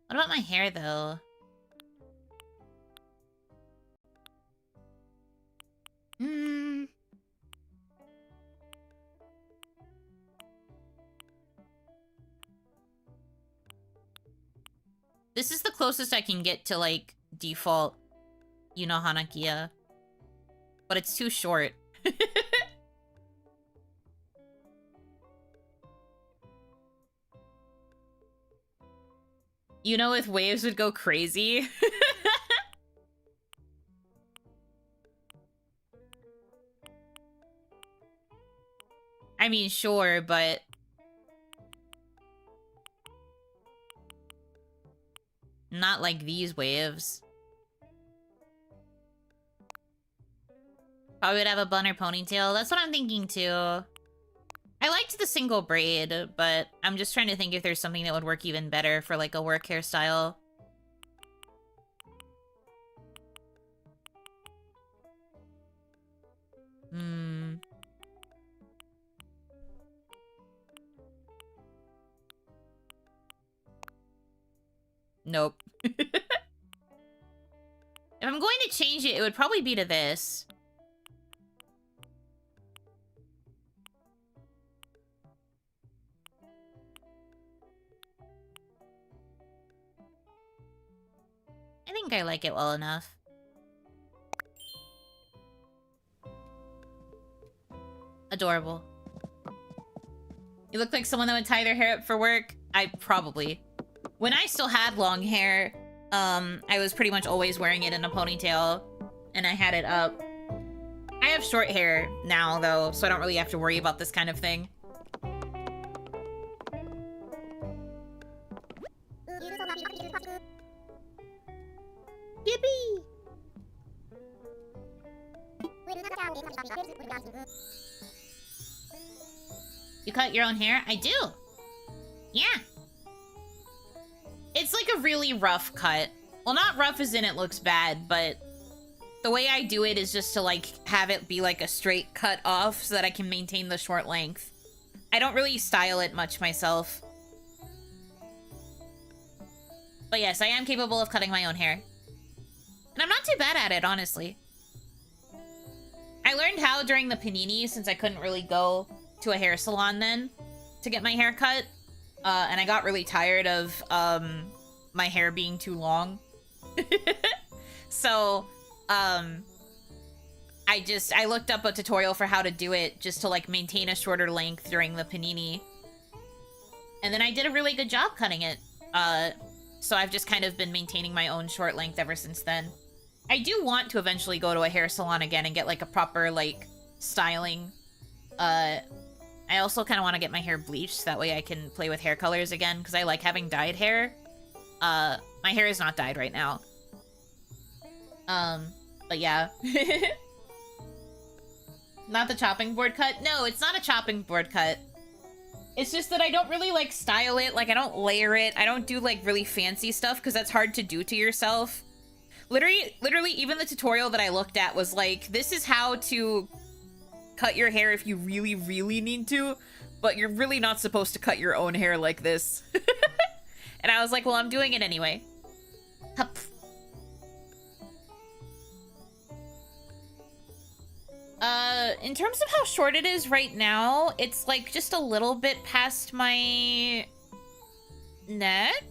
What about my hair, though? This is the closest I can get to, like, default Yuno Hanaki. But it's too short. You know, if waves would go crazy. I mean, sure, but... not like these waves. Probably would have a bun or ponytail. That's what I'm thinking, too. I liked the single braid, but I'm just trying to think if there's something that would work even better for, like, a work hairstyle. Nope. If I'm going to change it, it would probably be to this. I think I like it well enough. Adorable. You look like someone that would tie their hair up for work. Probably. When I still had long hair, I was pretty much always wearing it in a ponytail, and I had it up. I have short hair now, though, so I don't really have to worry about this kind of thing. Yippee! You cut your own hair? I do! Yeah! It's like a really rough cut. Well, not rough as in it looks bad, but the way I do it is just to, like, have it be like a straight cut off so that I can maintain the short length. I don't really style it much myself. But yes, I am capable of cutting my own hair. And I'm not too bad at it, honestly. I learned how during the panini, since I couldn't really go to a hair salon then to get my hair cut. And I got really tired of my hair being too long. So, I looked up a tutorial for how to do it just to, like, maintain a shorter length during the panini. And then I did a really good job cutting it. So I've just kind of been maintaining my own short length ever since then. I do want to eventually go to a hair salon again and get, like, a proper, like, styling. I also kind of want to get my hair bleached so that way I can play with hair colors again, because I like having dyed hair. My hair is not dyed right now. But yeah. Not the chopping board cut? No, it's not a chopping board cut. It's just that I don't really, like, style it. Like, I don't layer it. I don't do, like, really fancy stuff, because that's hard to do to yourself. Literally, even the tutorial that I looked at was like, this is how to cut your hair if you really, really need to, but you're really not supposed to cut your own hair like this. And I was like, well, I'm doing it anyway. Hup. In terms of how short it is right now, it's like just a little bit past my neck.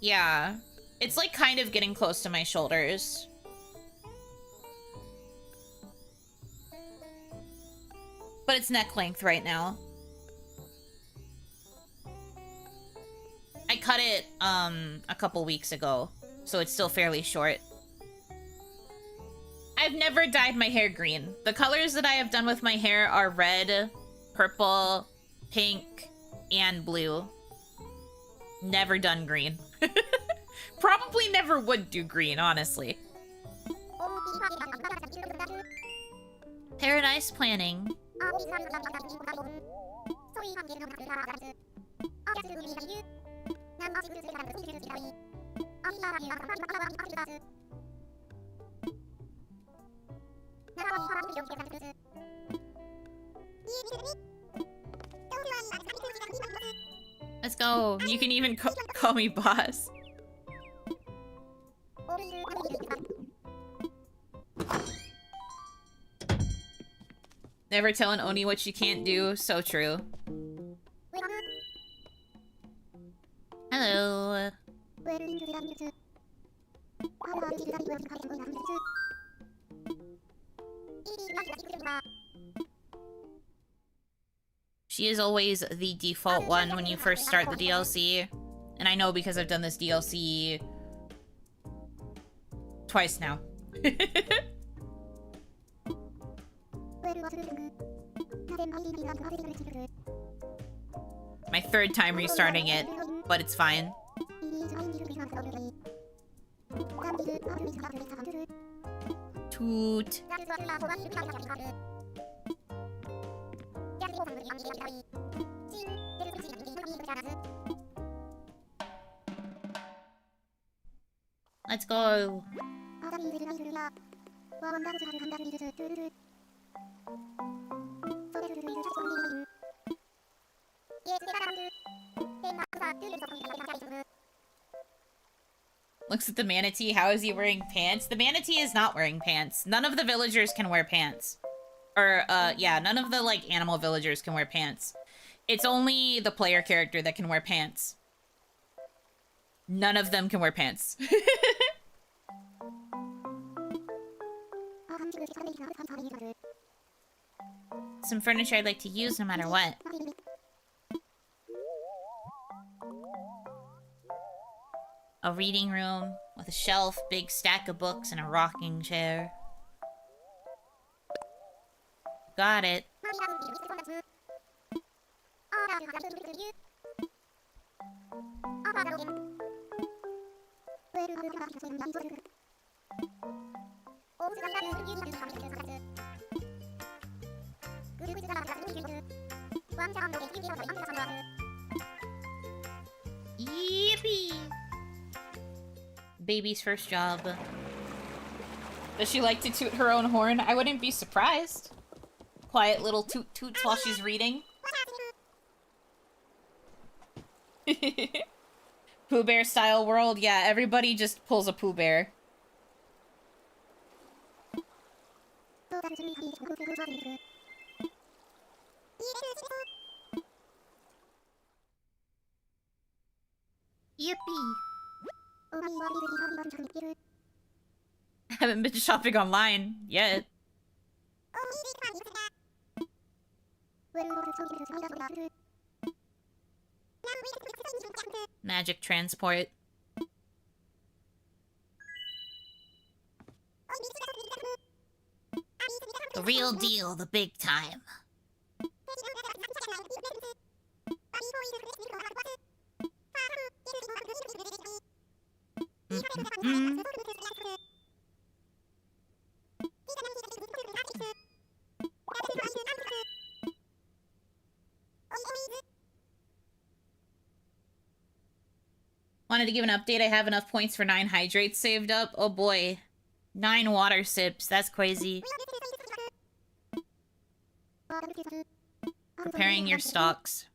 Yeah. It's like kind of getting close to my shoulders. But it's neck length right now. I cut it, a couple weeks ago, so it's still fairly short. I've never dyed my hair green. The colors that I have done with my hair are red, purple, pink, and blue. Never done green. Probably never would do green, honestly. Paradise planning. Let's go. You can even call me boss. Never tell an Oni what you can't do. So true. Hello. She is always the default one when you first start the DLC. And I know because I've done this DLC twice now. My third time restarting it, but it's fine. Toot. Let's go. Looks at the manatee. How is he wearing pants? The manatee is not wearing pants. None of the villagers can wear pants. Or, yeah, none of the, like, animal villagers can wear pants. It's only the player character that can wear pants. None of them can wear pants. Some furniture I'd like to use no matter what. A reading room with a shelf, big stack of books, and a rocking chair. Got it. Yippee! Baby's first job. Does she like to toot her own horn? I wouldn't be surprised. Quiet little toot toots while she's reading. Pooh Bear style world? Yeah, everybody just pulls a Pooh Bear. Yippee! I haven't been shopping online yet. Magic transport. The real deal, the big time. Wanted to give an update. I have enough points for 9 hydrates saved up. Oh boy. 9 water sips. That's crazy. Preparing your stocks.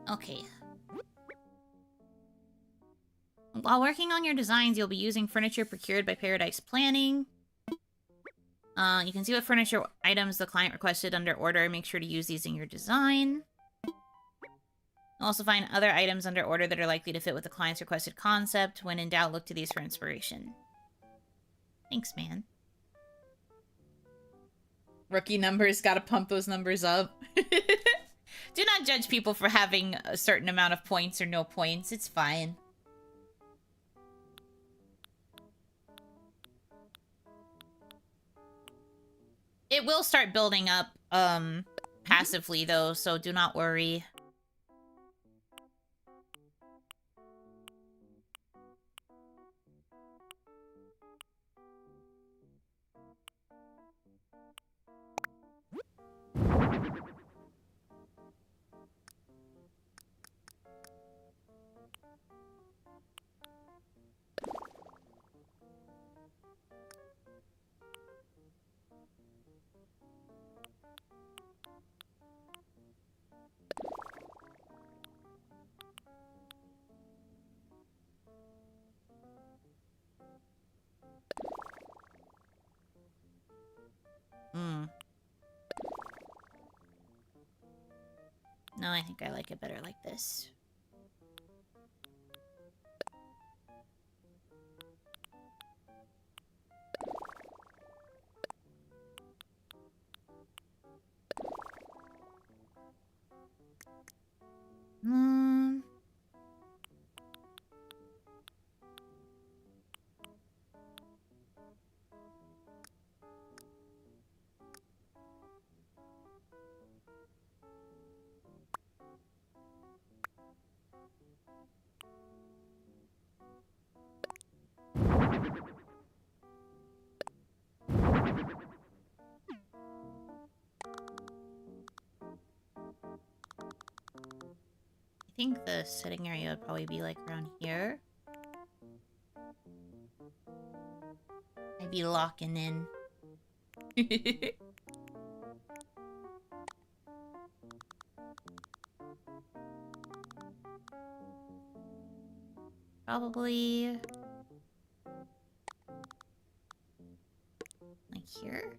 Okay. While working on your designs, you'll be using furniture procured by Paradise Planning. You can see what furniture items the client requested under order. Make sure to use these in your design. You'll also find other items under order that are likely to fit with the client's requested concept. When in doubt, look to these for inspiration. Thanks, man. Rookie numbers, gotta pump those numbers up. Do not judge people for having a certain amount of points or no points. It's fine. It will start building up, passively, though, so do not worry. No, I think I like it better like this. I think the sitting area would probably be like around here. I'd be locking in. Probably like here.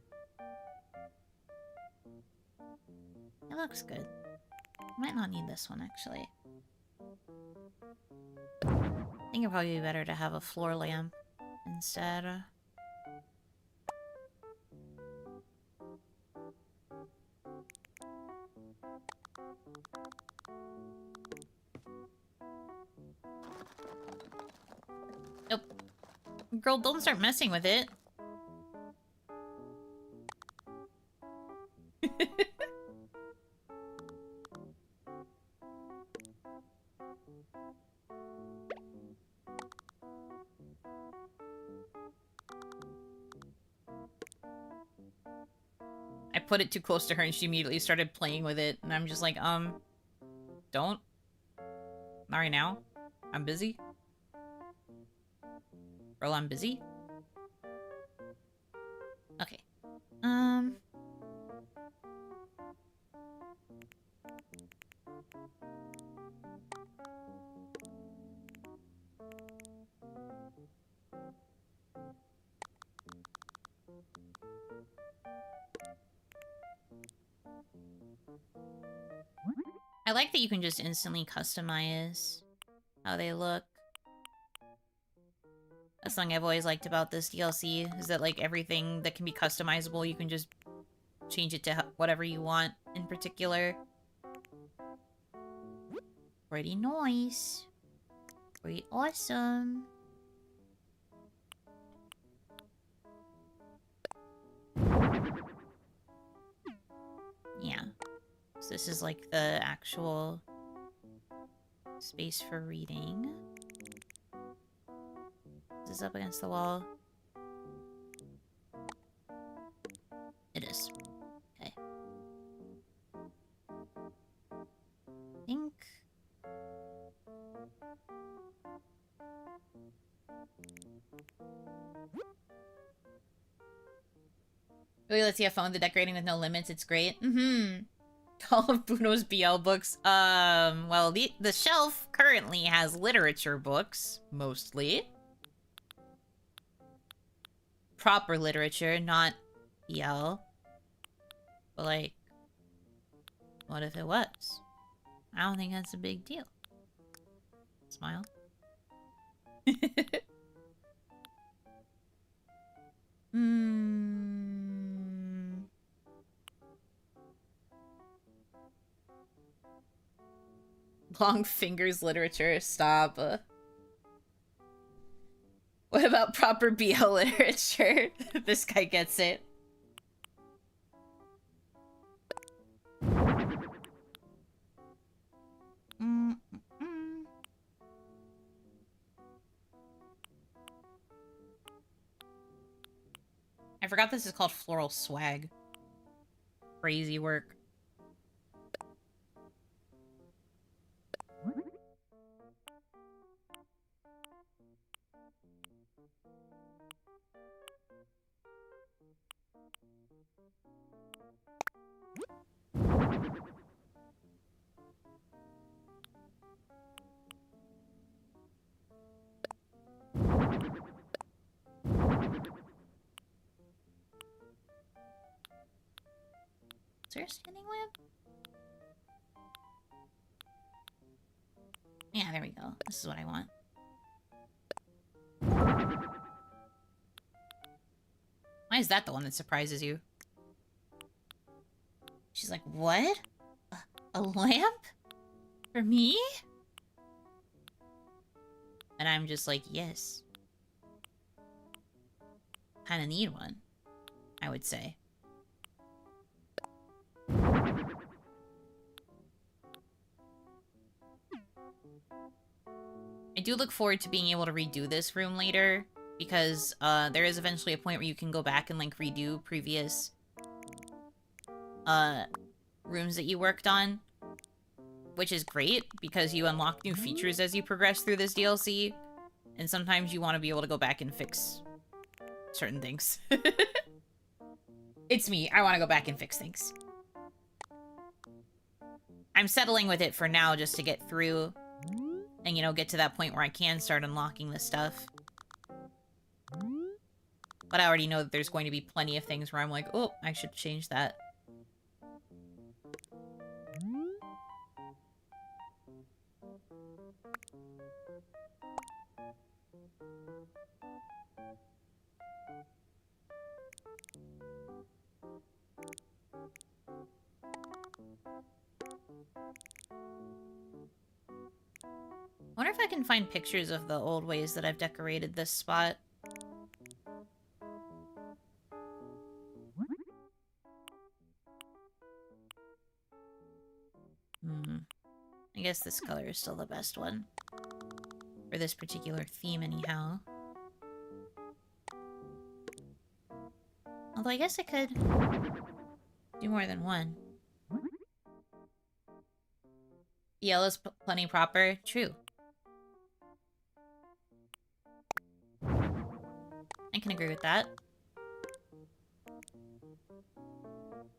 It looks good. Might not need this one actually. I think it'd probably be better to have a floor lamp instead. Nope. Girl, don't start messing with it. I put it too close to her and she immediately started playing with it. And I'm just like, don't. Not right now. I'm busy. Girl, I'm busy. Okay. I like that you can just instantly customize how they look. That's something I've always liked about this DLC, is that, like, everything that can be customizable, you can just change it to whatever you want in particular. Pretty nice. Pretty awesome. Yeah. So this is, like, the actual space for reading. Is this up against the wall? It is. Okay. I think... Really, let's see a phone, the decorating with no limits, it's great. Mm-hmm. All of Bruno's BL books. Well, the shelf currently has literature books, mostly. Proper literature, not BL. But, like, what if it was? I don't think that's a big deal. Smile. Long fingers literature, stop. What about proper BL literature? This guy gets it. I forgot this is called Floral Swag. Crazy work. Is there a spinning wheel? Yeah, there we go. This is what I want. Why is that the one that surprises you? She's like, what? A lamp? For me? And I'm just like, yes. Kinda need one, I would say. I do look forward to being able to redo this room later, because there is eventually a point where you can go back and like redo previous rooms that you worked on, which is great because you unlock new features as you progress through this DLC, and sometimes you want to be able to go back and fix certain things. It's me. I want to go back and fix things. I'm settling with it for now just to get through and, you know, get to that point where I can start unlocking this stuff. But I already know that there's going to be plenty of things where I'm like, oh, I should change that. I wonder if I can find pictures of the old ways that I've decorated this spot. I guess this color is still the best one. For this particular theme, anyhow. Although I guess I could do more than one. Yellow's plenty proper. True. I can agree with that.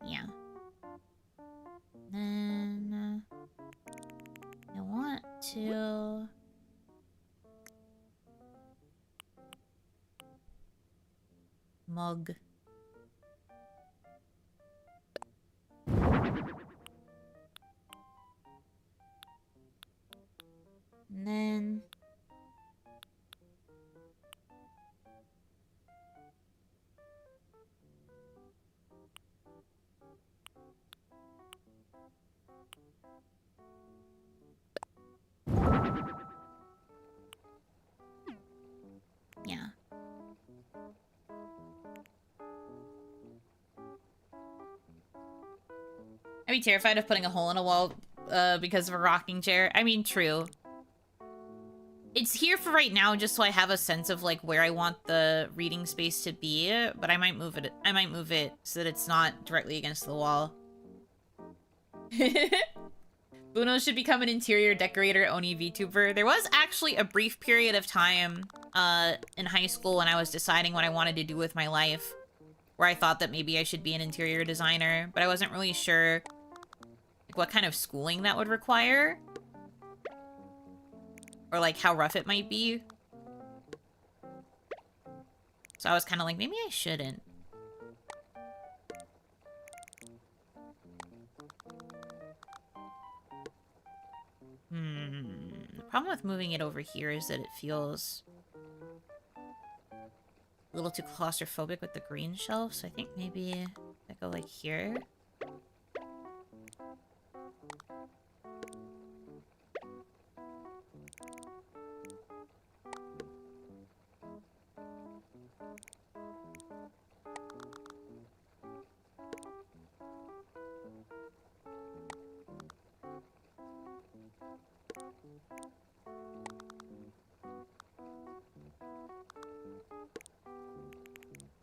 Yeah. Then I want to mug. And then yeah. I'd be terrified of putting a hole in a wall because of a rocking chair. I mean, true. It's here for right now just so I have a sense of like where I want the reading space to be, but I might move it. I might move it so that it's not directly against the wall. Buno should become an interior decorator Oni VTuber. There was actually a brief period of time in high school when I was deciding what I wanted to do with my life, where I thought that maybe I should be an interior designer, but I wasn't really sure like, what kind of schooling that would require. Or like how rough it might be. So I was kind of like, maybe I shouldn't. The problem with moving it over here is that it feels a little too claustrophobic with the green shelf, so I think maybe I go like here.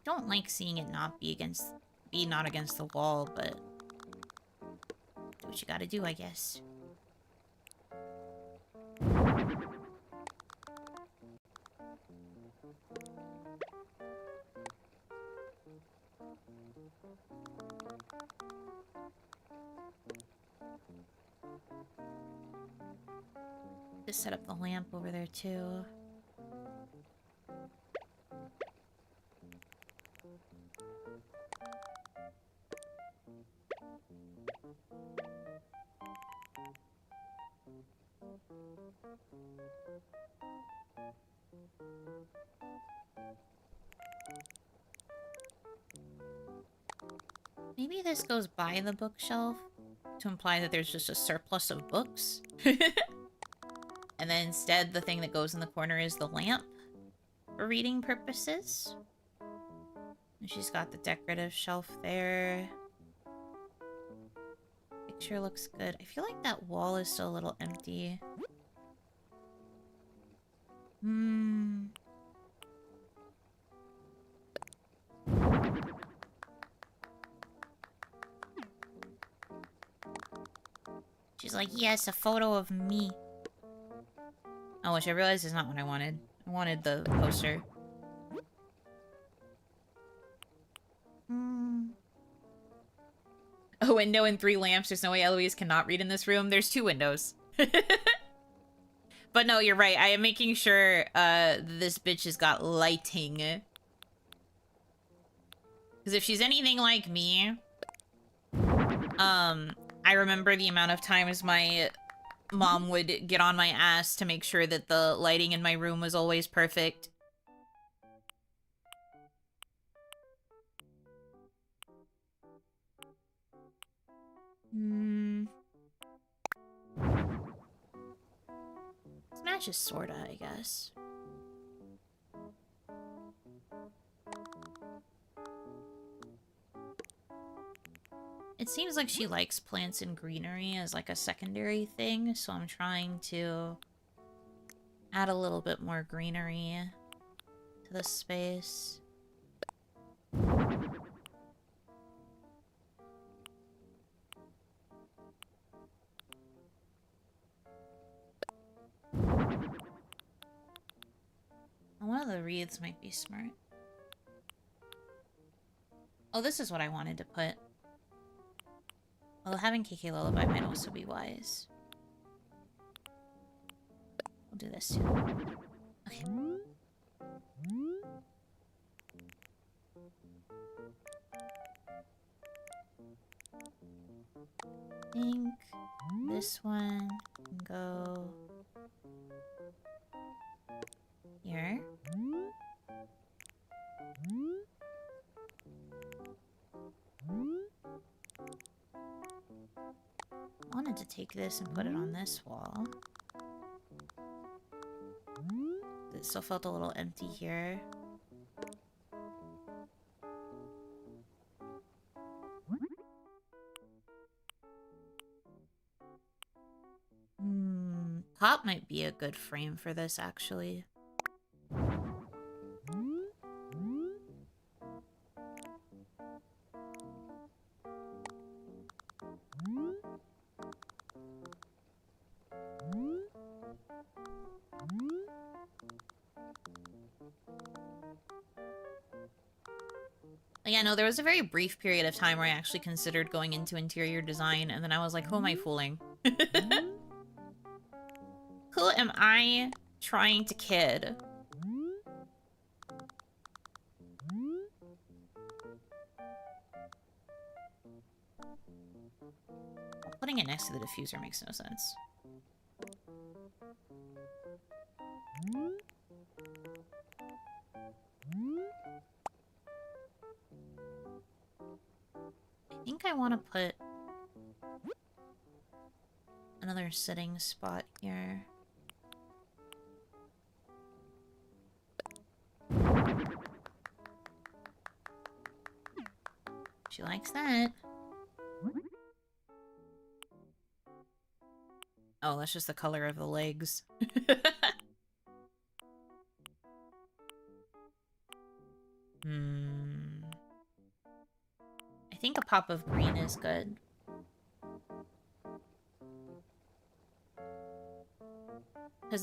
Don't like seeing it not be not against the wall, but do what you gotta do, I guess. Just set up the lamp over there too. Maybe this goes by the bookshelf to imply that there's just a surplus of books. And then instead, the thing that goes in the corner is the lamp for reading purposes. And she's got the decorative shelf there. Picture looks good. I feel like that wall is still a little empty. She's like, yes, a photo of me. Oh, which I realized is not what I wanted. I wanted the poster. A window and 3 lamps. There's no way Eloise cannot read in this room. There's 2 windows. But no, you're right. I am making sure this bitch has got lighting. Because if she's anything like me, I remember the amount of times my mom would get on my ass to make sure that the lighting in my room was always perfect. This matches sorta, I guess. It seems like she likes plants and greenery as like a secondary thing, so I'm trying to add a little bit more greenery to the space. One of the wreaths might be smart. Oh, this is what I wanted to put. Although having KK Lullaby might also be wise. We'll do this too. Okay. I think this one can go here. I wanted to take this and put it on this wall. It still felt a little empty here. Top might be a good frame for this, actually. Yeah, no, there was a very brief period of time where I actually considered going into interior design, and then I was like, who am I fooling? Who am I trying to kid? Putting it next to the diffuser makes no sense. I think I want to put another sitting spot here. She likes that. Oh, that's just the color of the legs. I think a pop of green is good. Because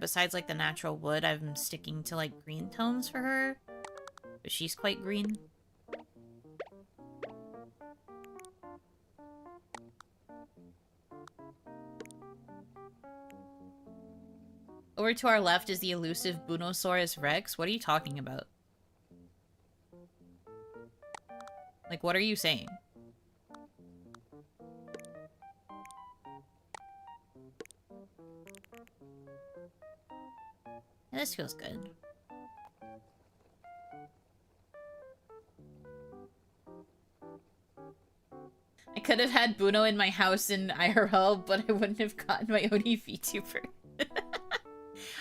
besides like the natural wood, I'm sticking to like green tones for her. But she's quite green. Over to our left is the elusive Bunosaurus Rex. What are you talking about? Like, what are you saying? Yeah, this feels good. I could have had Bruno in my house in IRL, but I wouldn't have gotten my own VTuber.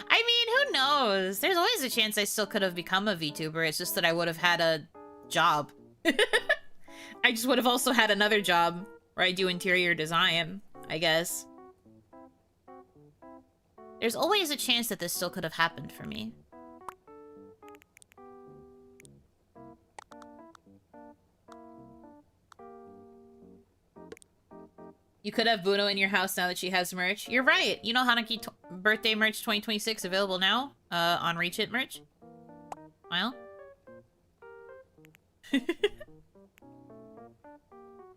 I mean, who knows? There's always a chance I still could have become a VTuber. It's just that I would have had a job. I just would have also had another job where I do interior design, I guess. There's always a chance that this still could have happened for me. You could have Bruno in your house now that she has merch. You're right. Yuno Hanaki birthday merch 2026 available now on Reach It merch. Well.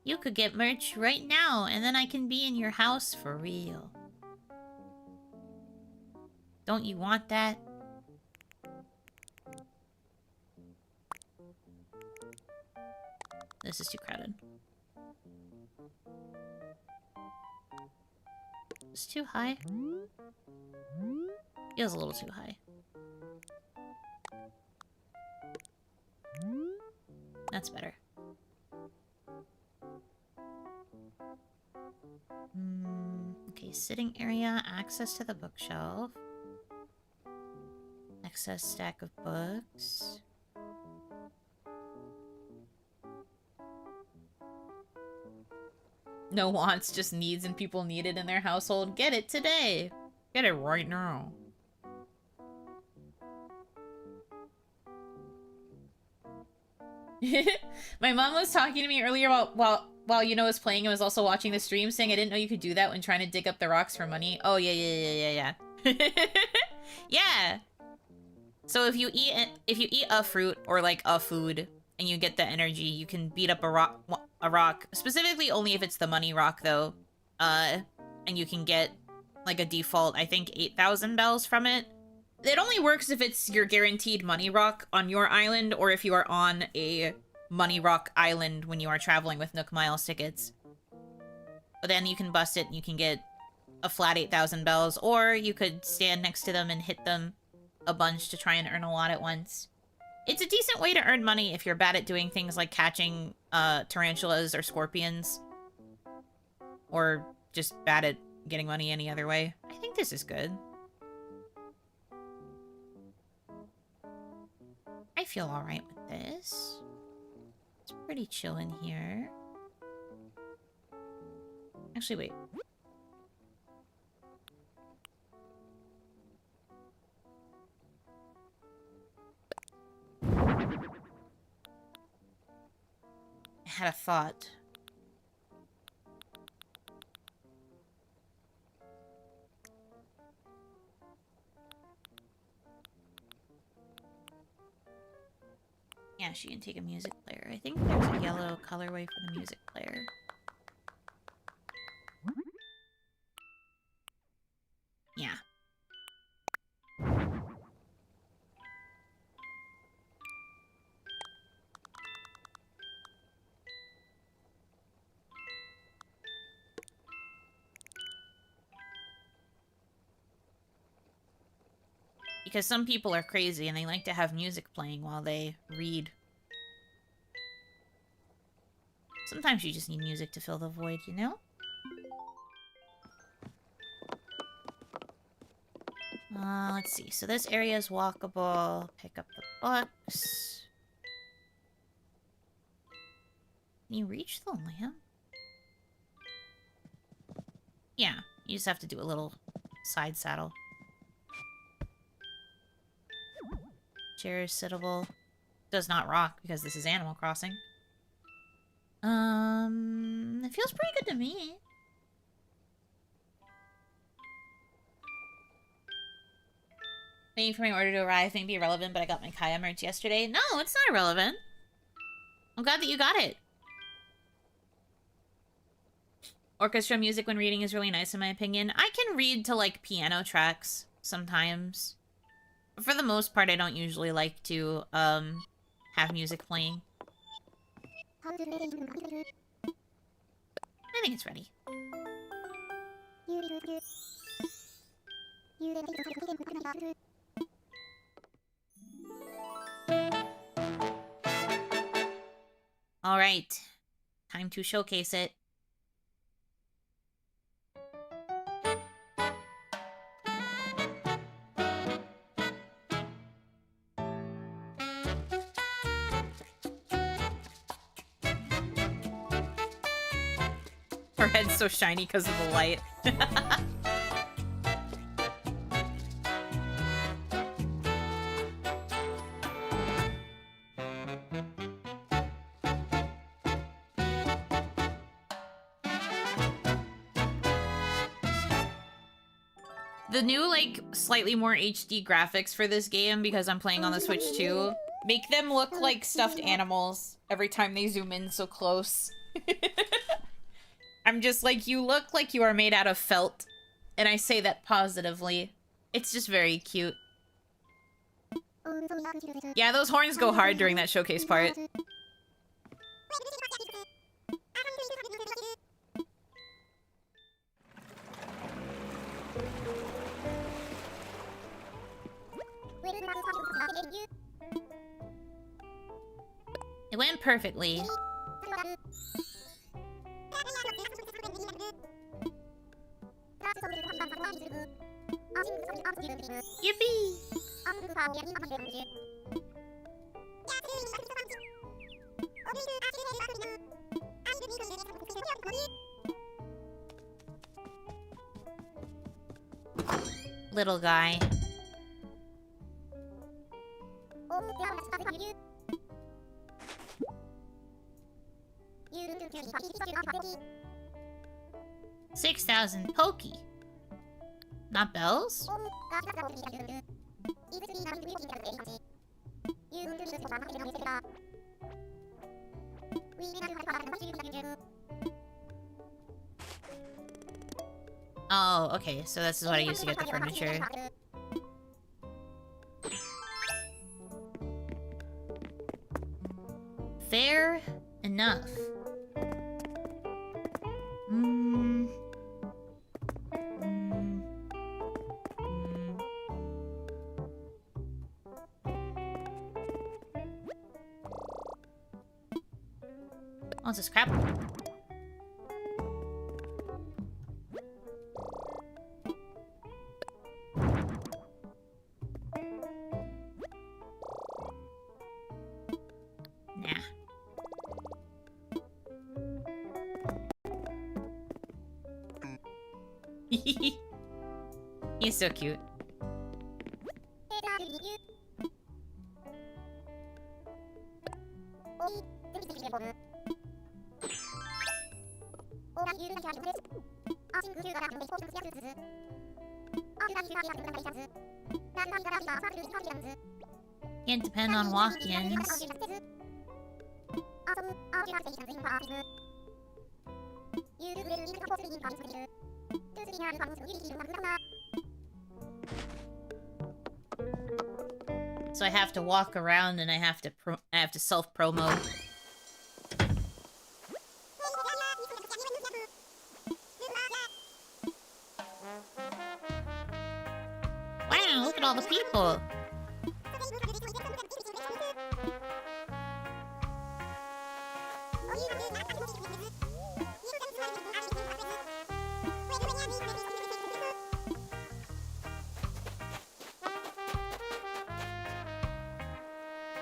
You could get merch right now, and then I can be in your house for real. Don't you want that? This is too crowded. It's too high. Feels a little too high. That's better. Okay, sitting area, access to the bookshelf. Excess stack of books. No wants, just needs, and people need it in their household. Get it today. Get it right now. My mom was talking to me earlier while Yuno was playing and was also watching the stream, saying I didn't know you could do that when trying to dig up the rocks for money. Oh, yeah. Yeah. So if you eat a fruit or like a food and you get the energy, you can beat up a rock, specifically only if it's the money rock though. And you can get like a default, I think 8,000 bells from it. It only works if it's your guaranteed money rock on your island or if you are on a money rock island when you are traveling with Nook Miles tickets. But then you can bust it and you can get a flat 8,000 bells, or you could stand next to them and hit them a bunch to try and earn a lot at once. It's a decent way to earn money if you're bad at doing things like catching tarantulas or scorpions. Or just bad at getting money any other way. I think this is good. I feel alright with this. It's pretty chill in here. Actually, wait. I had a thought. Yeah, she can take a music player. I think there's a yellow colorway for the music player. Yeah. Because some people are crazy and they like to have music playing while they read. Sometimes you just need music to fill the void, you know? Let's see. So this area is walkable. Pick up the books. Can you reach the lamp? Yeah, you just have to do a little side saddle. Chair is sittable. Does not rock because this is Animal Crossing. It feels pretty good to me. Waiting for my order to arrive may be irrelevant, but I got my Kaya merch yesterday. No, it's not irrelevant. I'm glad that you got it. Orchestra music when reading is really nice in my opinion. I can read to like piano tracks sometimes. But for the most part, I don't usually like to have music playing. I think it's ready. All right. Time to showcase it. Her head's so shiny because of the light. The new, like, slightly more HD graphics for this game, because I'm playing on the Switch too, make them look like stuffed animals every time they zoom in so close. I'm just like, you look like you are made out of felt, and I say that positively. It's just very cute. Yeah, those horns go hard during that showcase part. It went perfectly. Yippee! Little guy. $6,000 pokey. Not bells? Oh, okay, so this is what I used to get the furniture. Fair enough. What's this crap? Nah. He's so cute. Can't depend on walk-ins. So I have to walk around and I have to self-promote. Wow, look at all the people.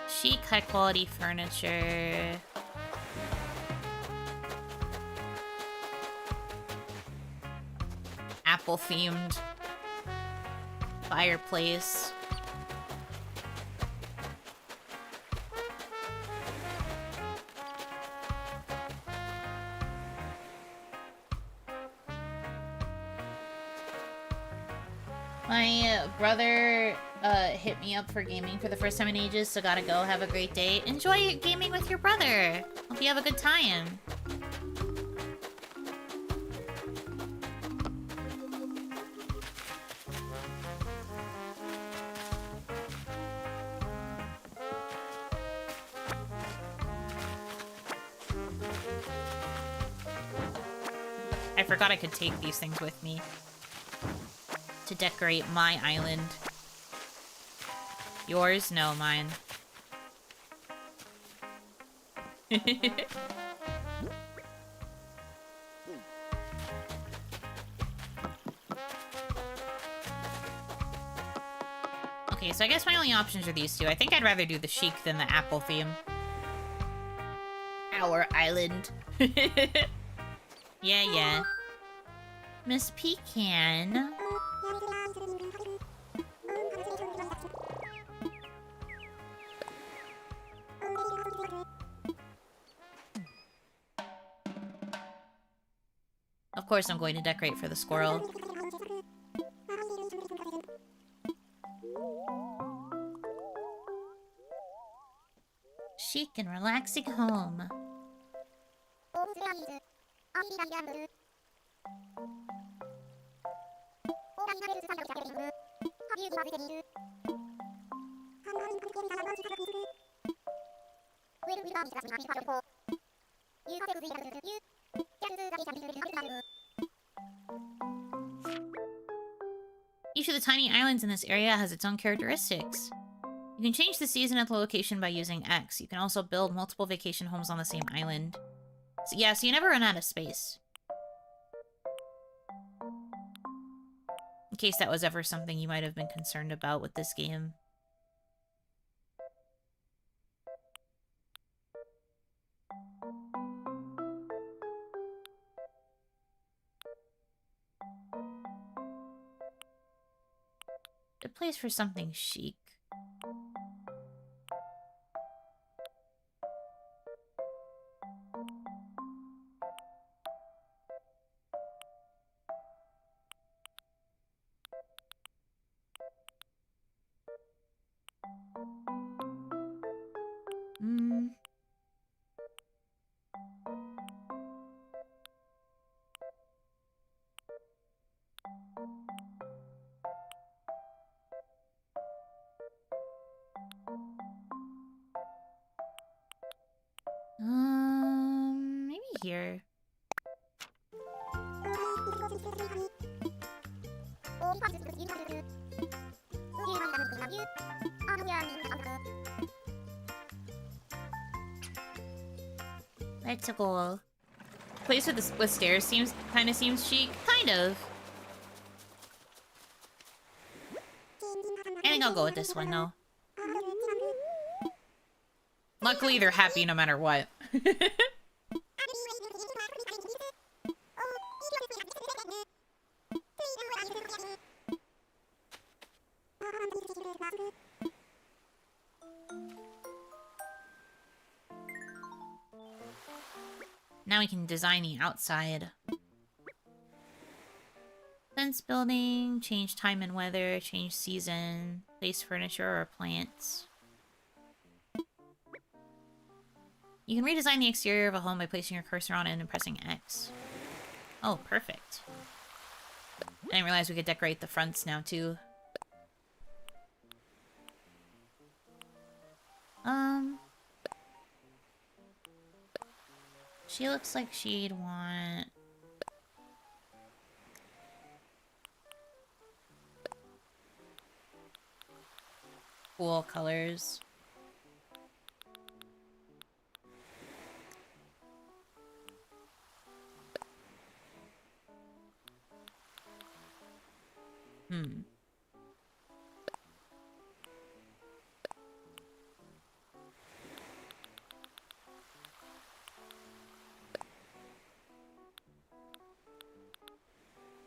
Chic, high-quality furniture. Apple-themed fireplace. My brother hit me up for gaming for the first time in ages, so gotta go. Have a great day. Enjoy gaming with your brother. Hope you have a good time. I forgot I could take these things with me to decorate my island. Yours? No, mine. Okay, so I guess my only options are these two. I think I'd rather do the chic than the apple theme. Our island. Yeah. Miss Pecan. Of course I'm going to decorate for the squirrel. Chic and relaxing home. Each of the tiny islands in this area has its own characteristics. You can change the season at the location by using X. You can also build multiple vacation homes on the same island. So yeah, so you never run out of space. In case that was ever something you might have been concerned about with this game. Good place for something chic. Maybe here. Let's go. Place with stairs kind of seems chic. Kind of. I think I'll go with this one though. Luckily, they're happy no matter what. Now we can design the outside. Fence building, change time and weather, change season, place furniture or plants. You can redesign the exterior of a home by placing your cursor on it and pressing X. Oh, perfect. I didn't realize we could decorate the fronts now, too. She looks like she'd want... cool colors.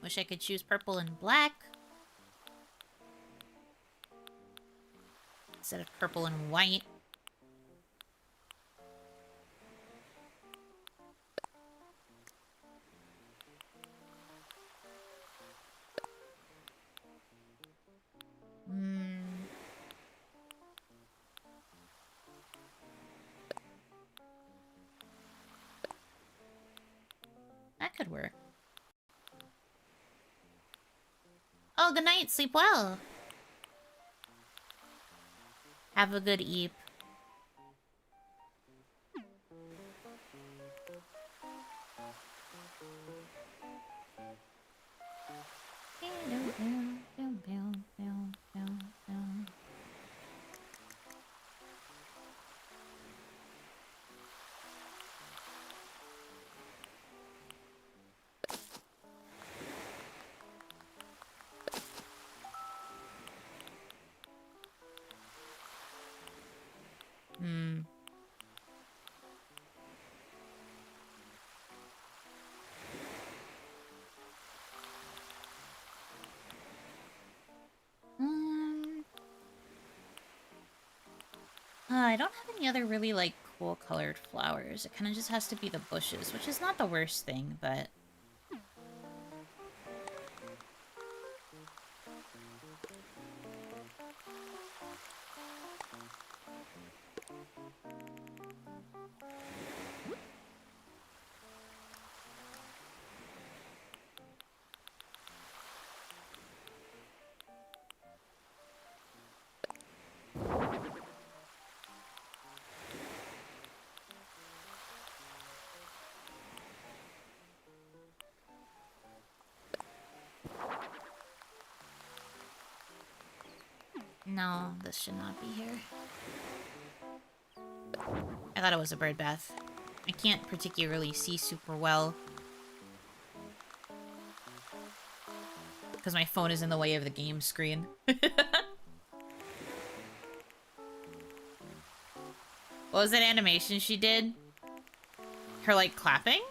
Wish I could choose purple and black. Instead of purple and white. That could work. Oh, good night. Sleep well. Have a good eep. I don't have any other really, like, cool colored flowers. It kind of just has to be the bushes, which is not the worst thing, but... No, this should not be here. I thought it was a bird bath. I can't particularly see super well. Because my phone is in the way of the game screen. What was that animation she did? Her, like, clapping?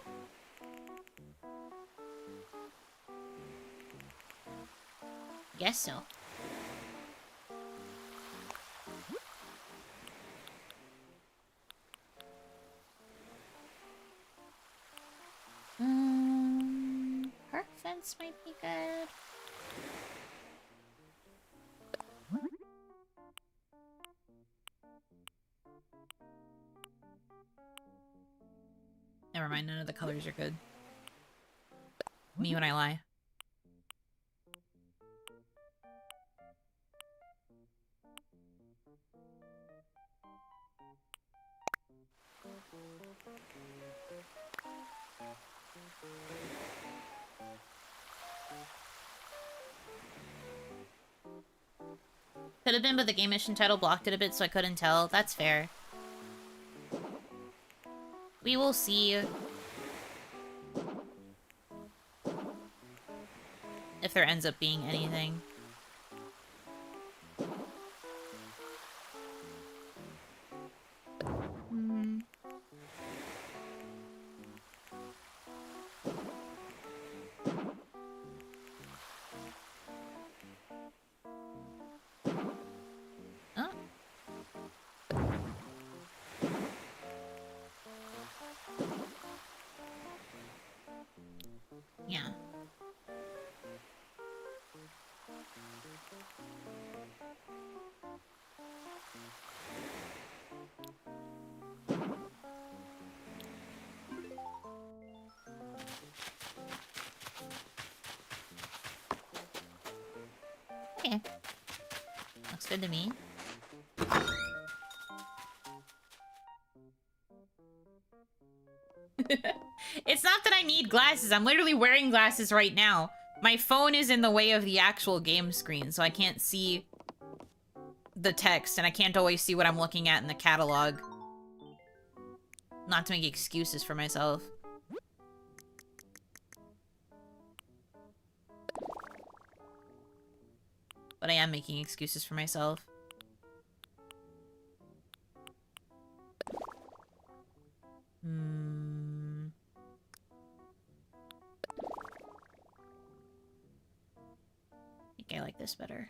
Guess so. Park fence might be good. Never mind, none of the colors are good. Me when I lie. Could have been, but the game mission title blocked it a bit, so I couldn't tell. That's fair. We will see if there ends up being anything. Yeah. Okay. Looks good to me. It's not that I need glasses. I'm literally wearing glasses right now. My phone is in the way of the actual game screen, so I can't see the text, and I can't always see what I'm looking at in the catalog. Not to make excuses for myself. But I am making excuses for myself. I think I like this better.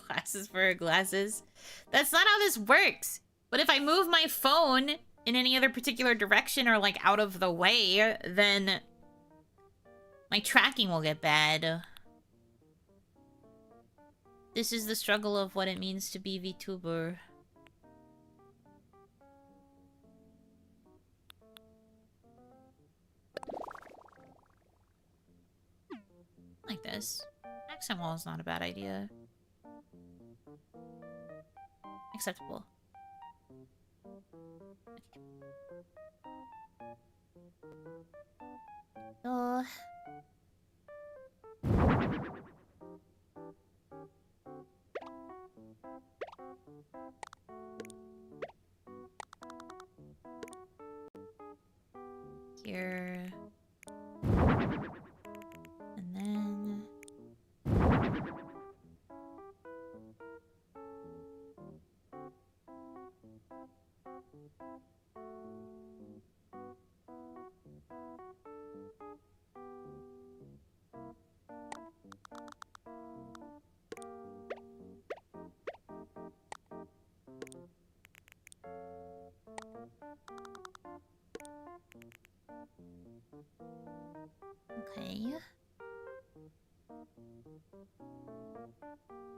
Glasses for glasses. That's not how this works. But if I move my phone in any other particular direction or, like, out of the way, then my tracking will get bad. This is the struggle of what it means to be VTuber. Like this. Accent wall is not a bad idea. Acceptable. Okay. Here. And then... Okay.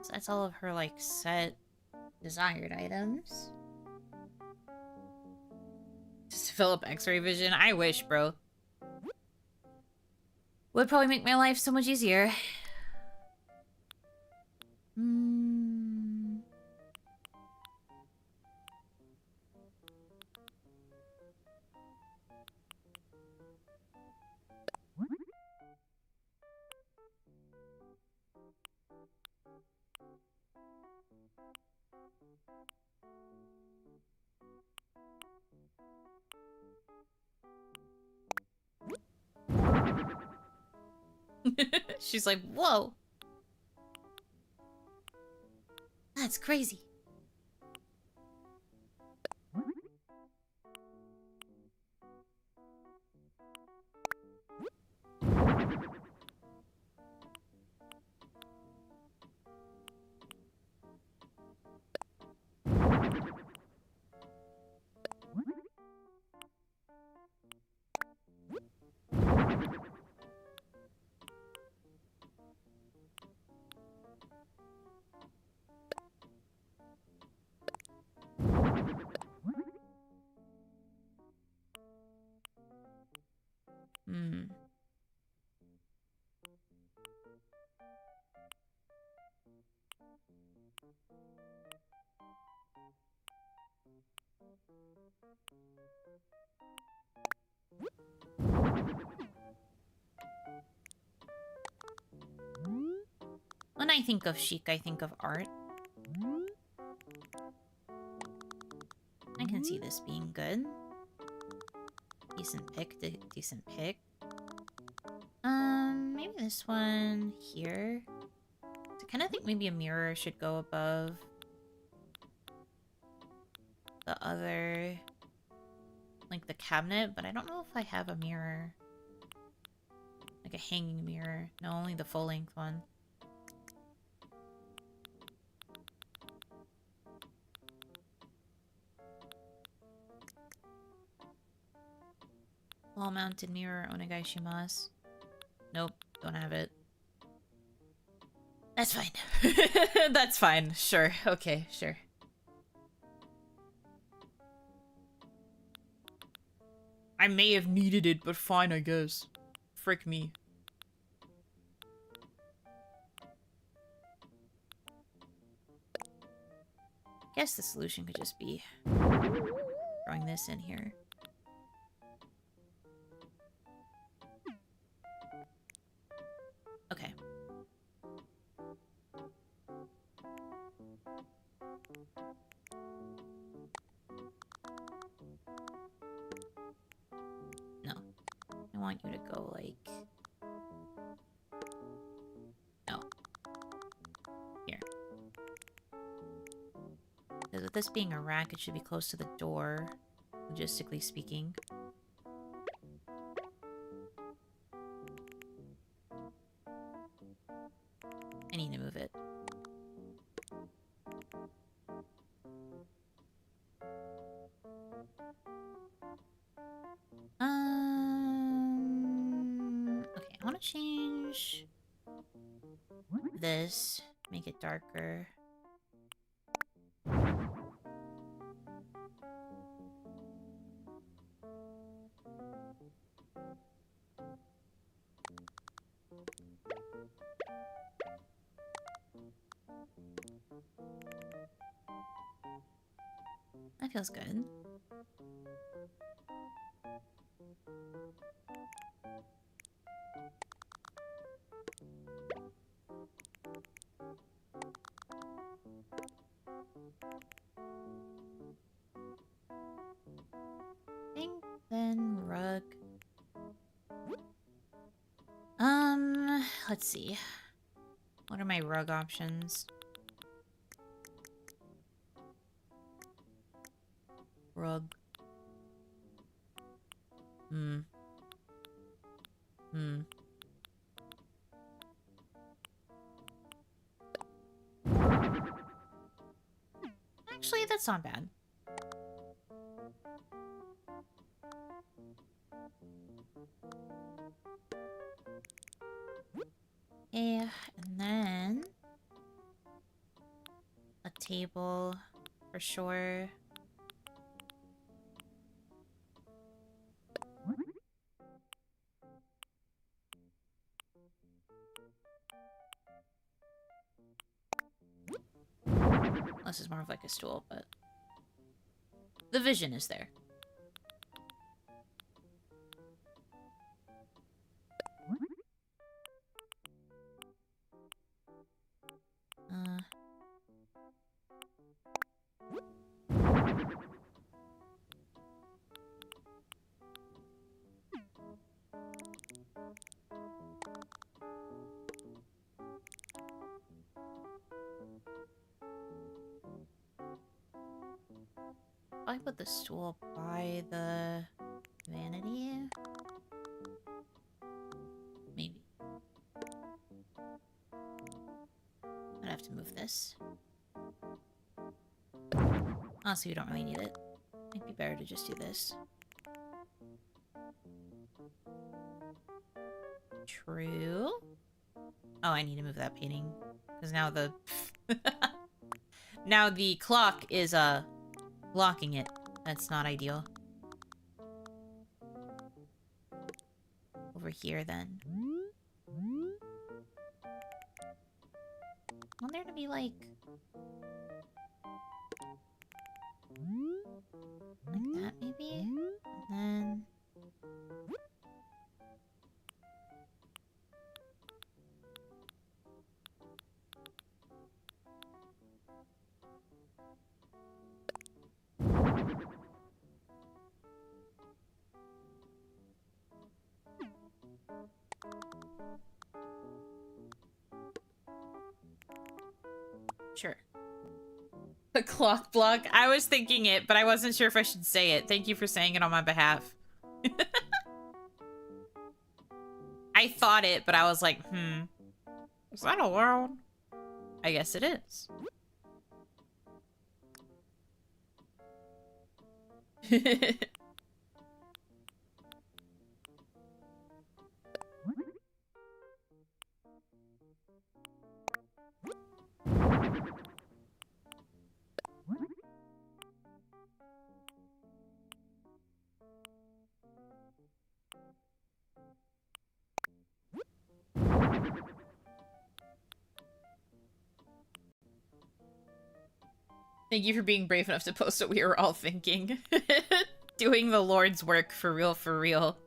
So that's all of her, like, set desired items. Just to fill up X-ray vision? I wish, bro. Would probably make my life so much easier. She's like, whoa. That's crazy. When I think of chic, I think of art. I can see this being good. Decent pick, decent pick. Maybe this one here. I kind of think maybe a mirror should go above the other, like the cabinet, but I don't know if I have a mirror. Like a hanging mirror. No, only the full-length one. Wall-mounted mirror, onegai shimasu. Nope, don't have it. That's fine. That's fine. Sure. Okay, sure. I may have needed it, but fine, I guess. Frick me. Guess the solution could just be throwing this in here. Okay. No. I want you to go like... No. Here. Because with this being a rack, it should be close to the door, logistically speaking. I need to move it. Okay, I want to change this, make it darker. That feels good. Think then rug. Let's see. What are my rug options? Rug. Actually, that's not bad. Okay, and then a table for sure. This is more of like a stool, but the vision is there. Probably put the stool by the vanity. Maybe. I'd have to move this. Honestly, we don't really need it. Might be better to just do this. True. Oh, I need to move that painting. Because now the... now the clock is, blocking it. That's not ideal. Over here, then. Want there to be, like... like that, maybe? And then... Sure. The clock block. I was thinking it, but I wasn't sure if I should say it. Thank you for saying it on my behalf. I thought it, but I was like, is that allowed? I guess it is. Thank you for being brave enough to post what we were all thinking. Doing the Lord's work for real, for real.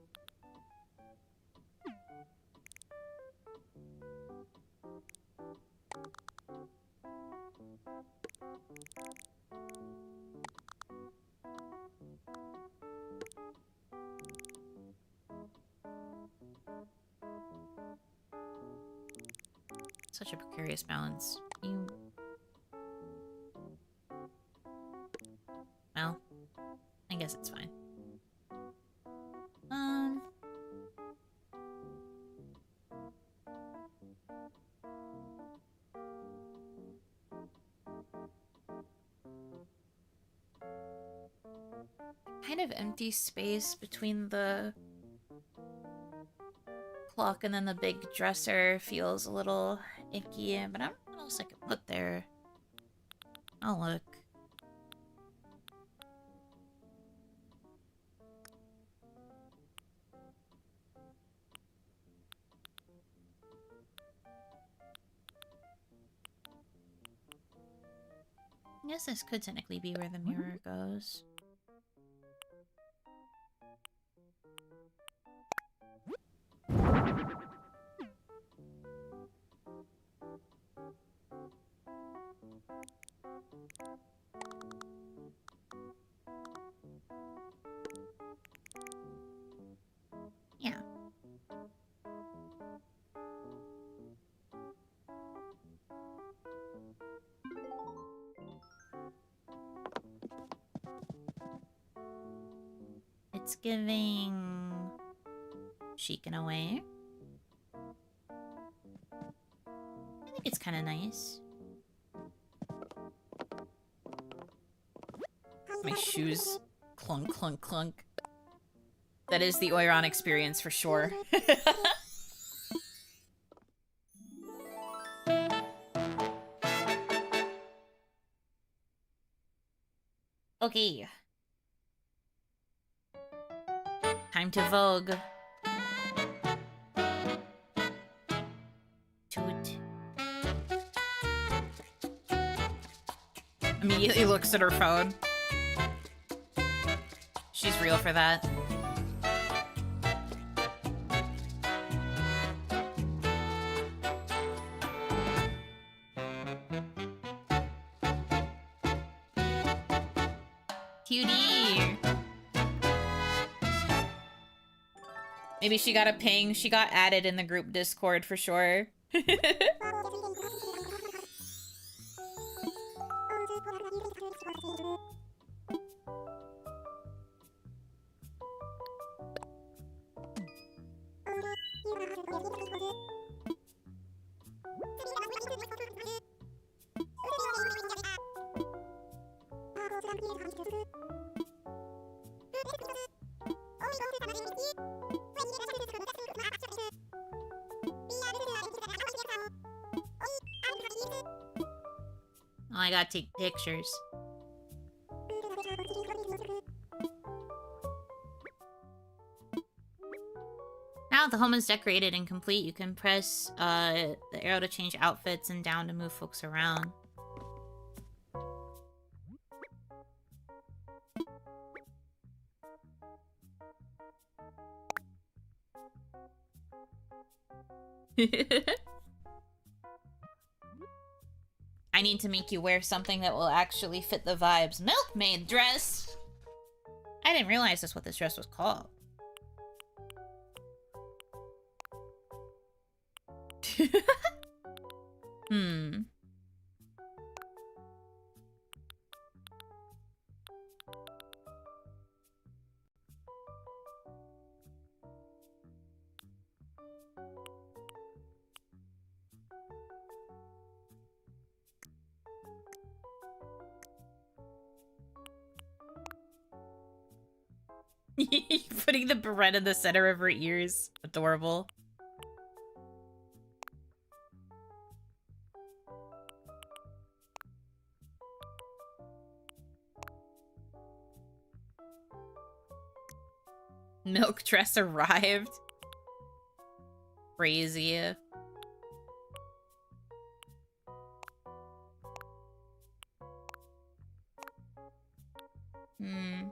Such a precarious balance. You... well, I guess it's fine. Kind of empty space between the clock and then the big dresser feels a little icky, but I don't know what else I could put there. I'll look. I guess this could technically be where the mirror goes. Yeah. It's giving chic in a way. I think it's kind of nice. My shoes clunk, clunk, clunk. That is the Oiron experience for sure. Okay. Time to vogue. Toot. Immediately looks at her phone. She's real for that. Cutie. Maybe she got a ping. She got added in the group Discord for sure. Oh, I gotta take pictures. Now that the home is decorated and complete, you can press the arrow to change outfits and down to move folks around. I need to make you wear something that will actually fit the vibes. Milkmaid dress! I didn't realize that's what this dress was called. Hmm. Putting the beret in the center of her ears. Adorable. Milk dress arrived. Crazy. Hmm.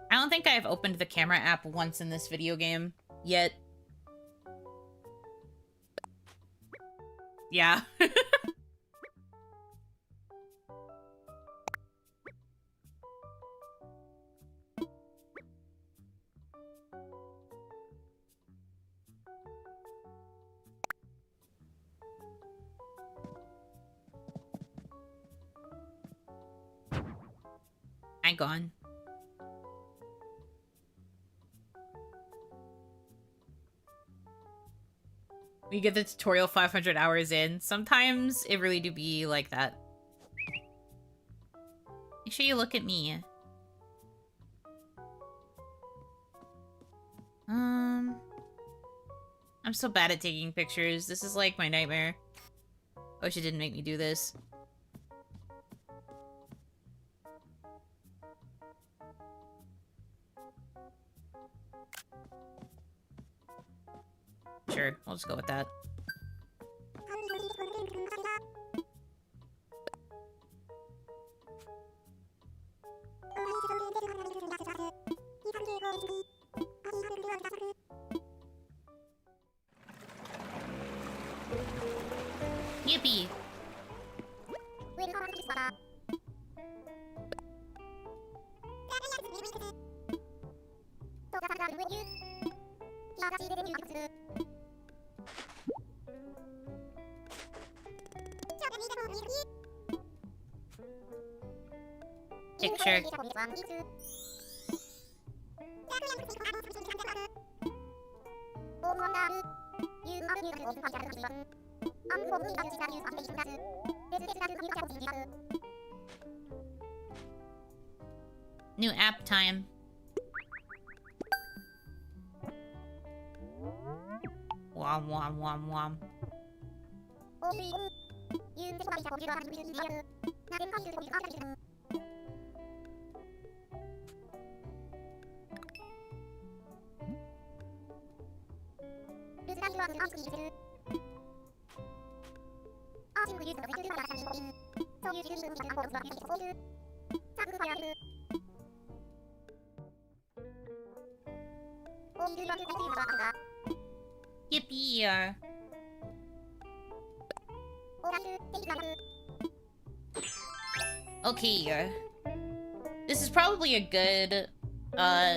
I don't think I've opened the camera app once in this video game yet. Yeah. I'm gone. We get the tutorial 500 hours in. Sometimes it really do be like that. Make sure you look at me. I'm so bad at taking pictures. This is like my nightmare. I wish it didn't make me do this. Sure, we'll just go with that. Yippee! Picture. New app time. Wom wom wom wom. Yippee! Okay. This is probably a good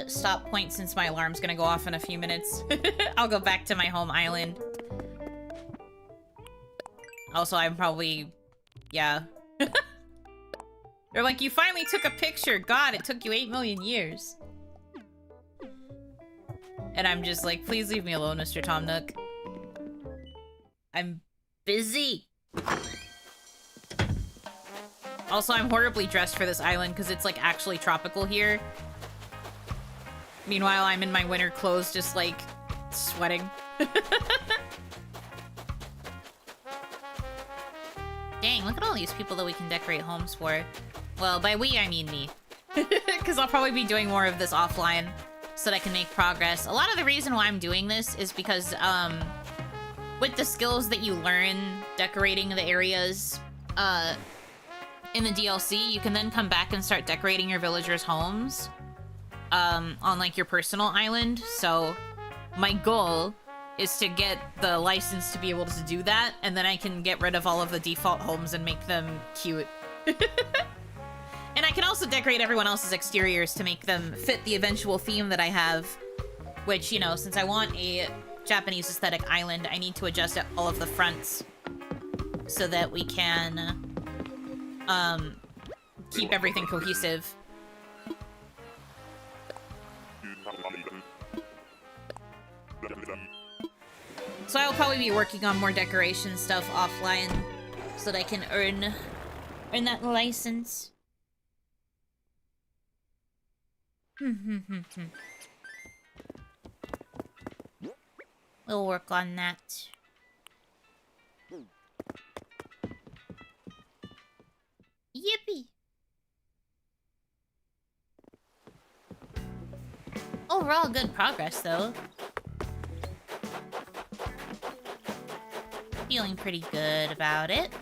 stop point since my alarm's gonna go off in a few minutes. I'll go back to my home island. Also, I'm probably... yeah. They're like, you finally took a picture! God, it took you 8 million years! And I'm just like, please leave me alone, Mr. Tom Nook. I'm busy! Also, I'm horribly dressed for this island because it's, like, actually tropical here. Meanwhile, I'm in my winter clothes just, like, sweating. Dang, look at all these people that we can decorate homes for. Well, by we, I mean me. Because I'll probably be doing more of this offline so that I can make progress. A lot of the reason why I'm doing this is because, with the skills that you learn decorating the areas, in the DLC, you can then come back and start decorating your villagers' homes, on, like, your personal island. So, my goal is to get the license to be able to do that, and then I can get rid of all of the default homes and make them cute. And I can also decorate everyone else's exteriors to make them fit the eventual theme that I have, which, you know, since I want a Japanese aesthetic island, I need to adjust all of the fronts so that we can, keep everything cohesive. So I'll probably be working on more decoration stuff offline so that I can earn that license. We'll work on that. Yippee! Overall, good progress, though. Feeling pretty good about it.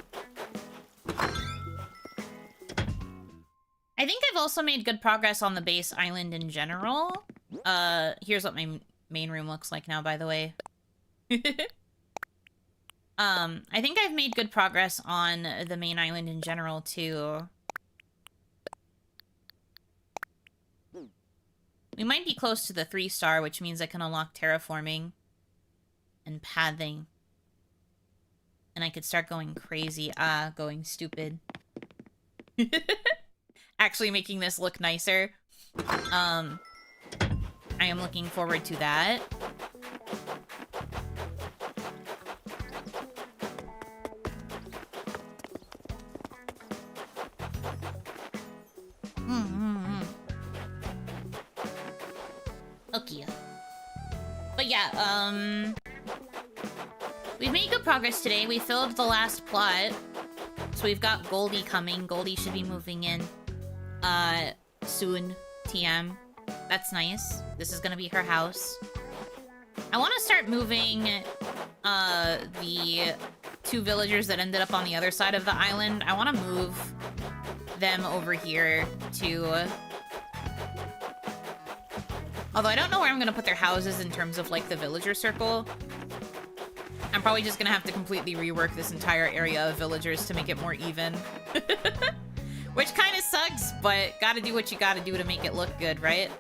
I think I've also made good progress on the base island in general. Here's what my main room looks like now, by the way. I think I've made good progress on the main island in general, too. We might be close to the 3-star, which means I can unlock terraforming and pathing. And I could start going crazy. Going stupid. Actually making this look nicer. I am looking forward to that. Okay. But yeah, we've made good progress today. We filled the last plot. So we've got Goldie coming. Goldie should be moving in soon. TM. That's nice. This is gonna be her house. I want to start moving the 2 villagers that ended up on the other side of the island. I want to move them over here to... Although I don't know where I'm gonna put their houses in terms of, like, the villager circle. I'm probably just gonna have to completely rework this entire area of villagers to make it more even. Which kind of sucks, but gotta do what you gotta do to make it look good, right?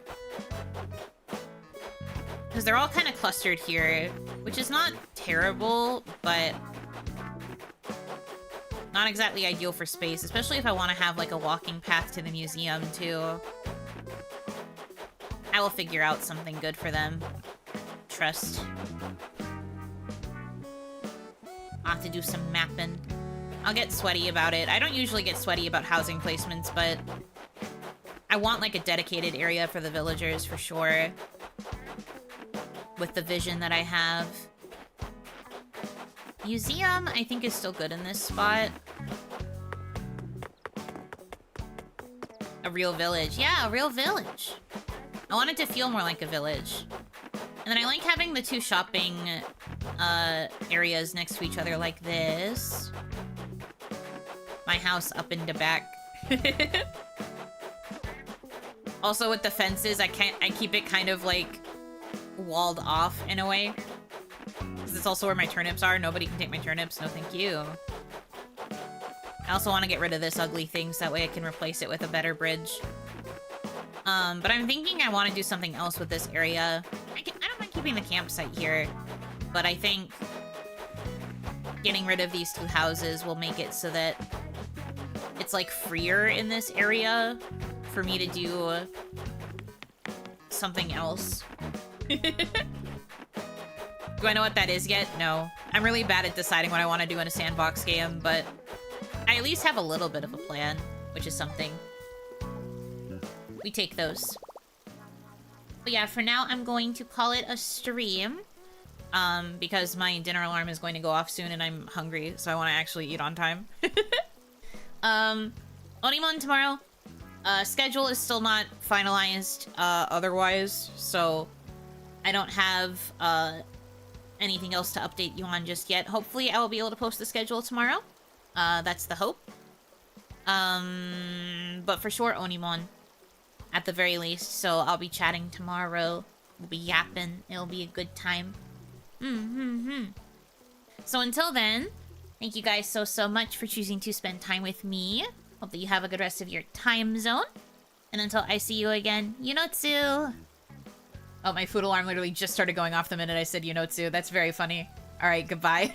Because they're all kind of clustered here, which is not terrible, but not exactly ideal for space, especially if I want to have, like, a walking path to the museum, too. I will figure out something good for them. Trust. I'll have to do some mapping. I'll get sweaty about it. I don't usually get sweaty about housing placements, but I want like a dedicated area for the villagers for sure. With the vision that I have. Museum, I think, is still good in this spot. A real village. Yeah, a real village. I want it to feel more like a village. And then I like having the two shopping areas next to each other like this. My house up into back. Also with the fences, I keep it kind of like walled off in a way. Because it's also where my turnips are. Nobody can take my turnips. No, thank you. I also want to get rid of this ugly thing so that way I can replace it with a better bridge. But I'm thinking I want to do something else with this area. I don't mind keeping the campsite here, but I think getting rid of these two houses will make it so that it's like freer in this area for me to do something else. Do I know what that is yet? No. I'm really bad at deciding what I want to do in a sandbox game, but I at least have a little bit of a plan, which is something. We take those. But yeah, for now, I'm going to call it a stream. Because my dinner alarm is going to go off soon and I'm hungry, so I want to actually eat on time. Onimon tomorrow. Schedule is still not finalized, otherwise, so I don't have, anything else to update you on just yet. Hopefully, I will be able to post the schedule tomorrow. That's the hope. But for sure, Onimon. At the very least, so I'll be chatting tomorrow. We'll be yapping. It'll be a good time. So until then, thank you guys so much for choosing to spend time with me. Hope that you have a good rest of your time zone. And until I see you again, Yunotsu! Oh, my food alarm literally just started going off the minute I said Yunotsu. That's very funny. Alright, goodbye.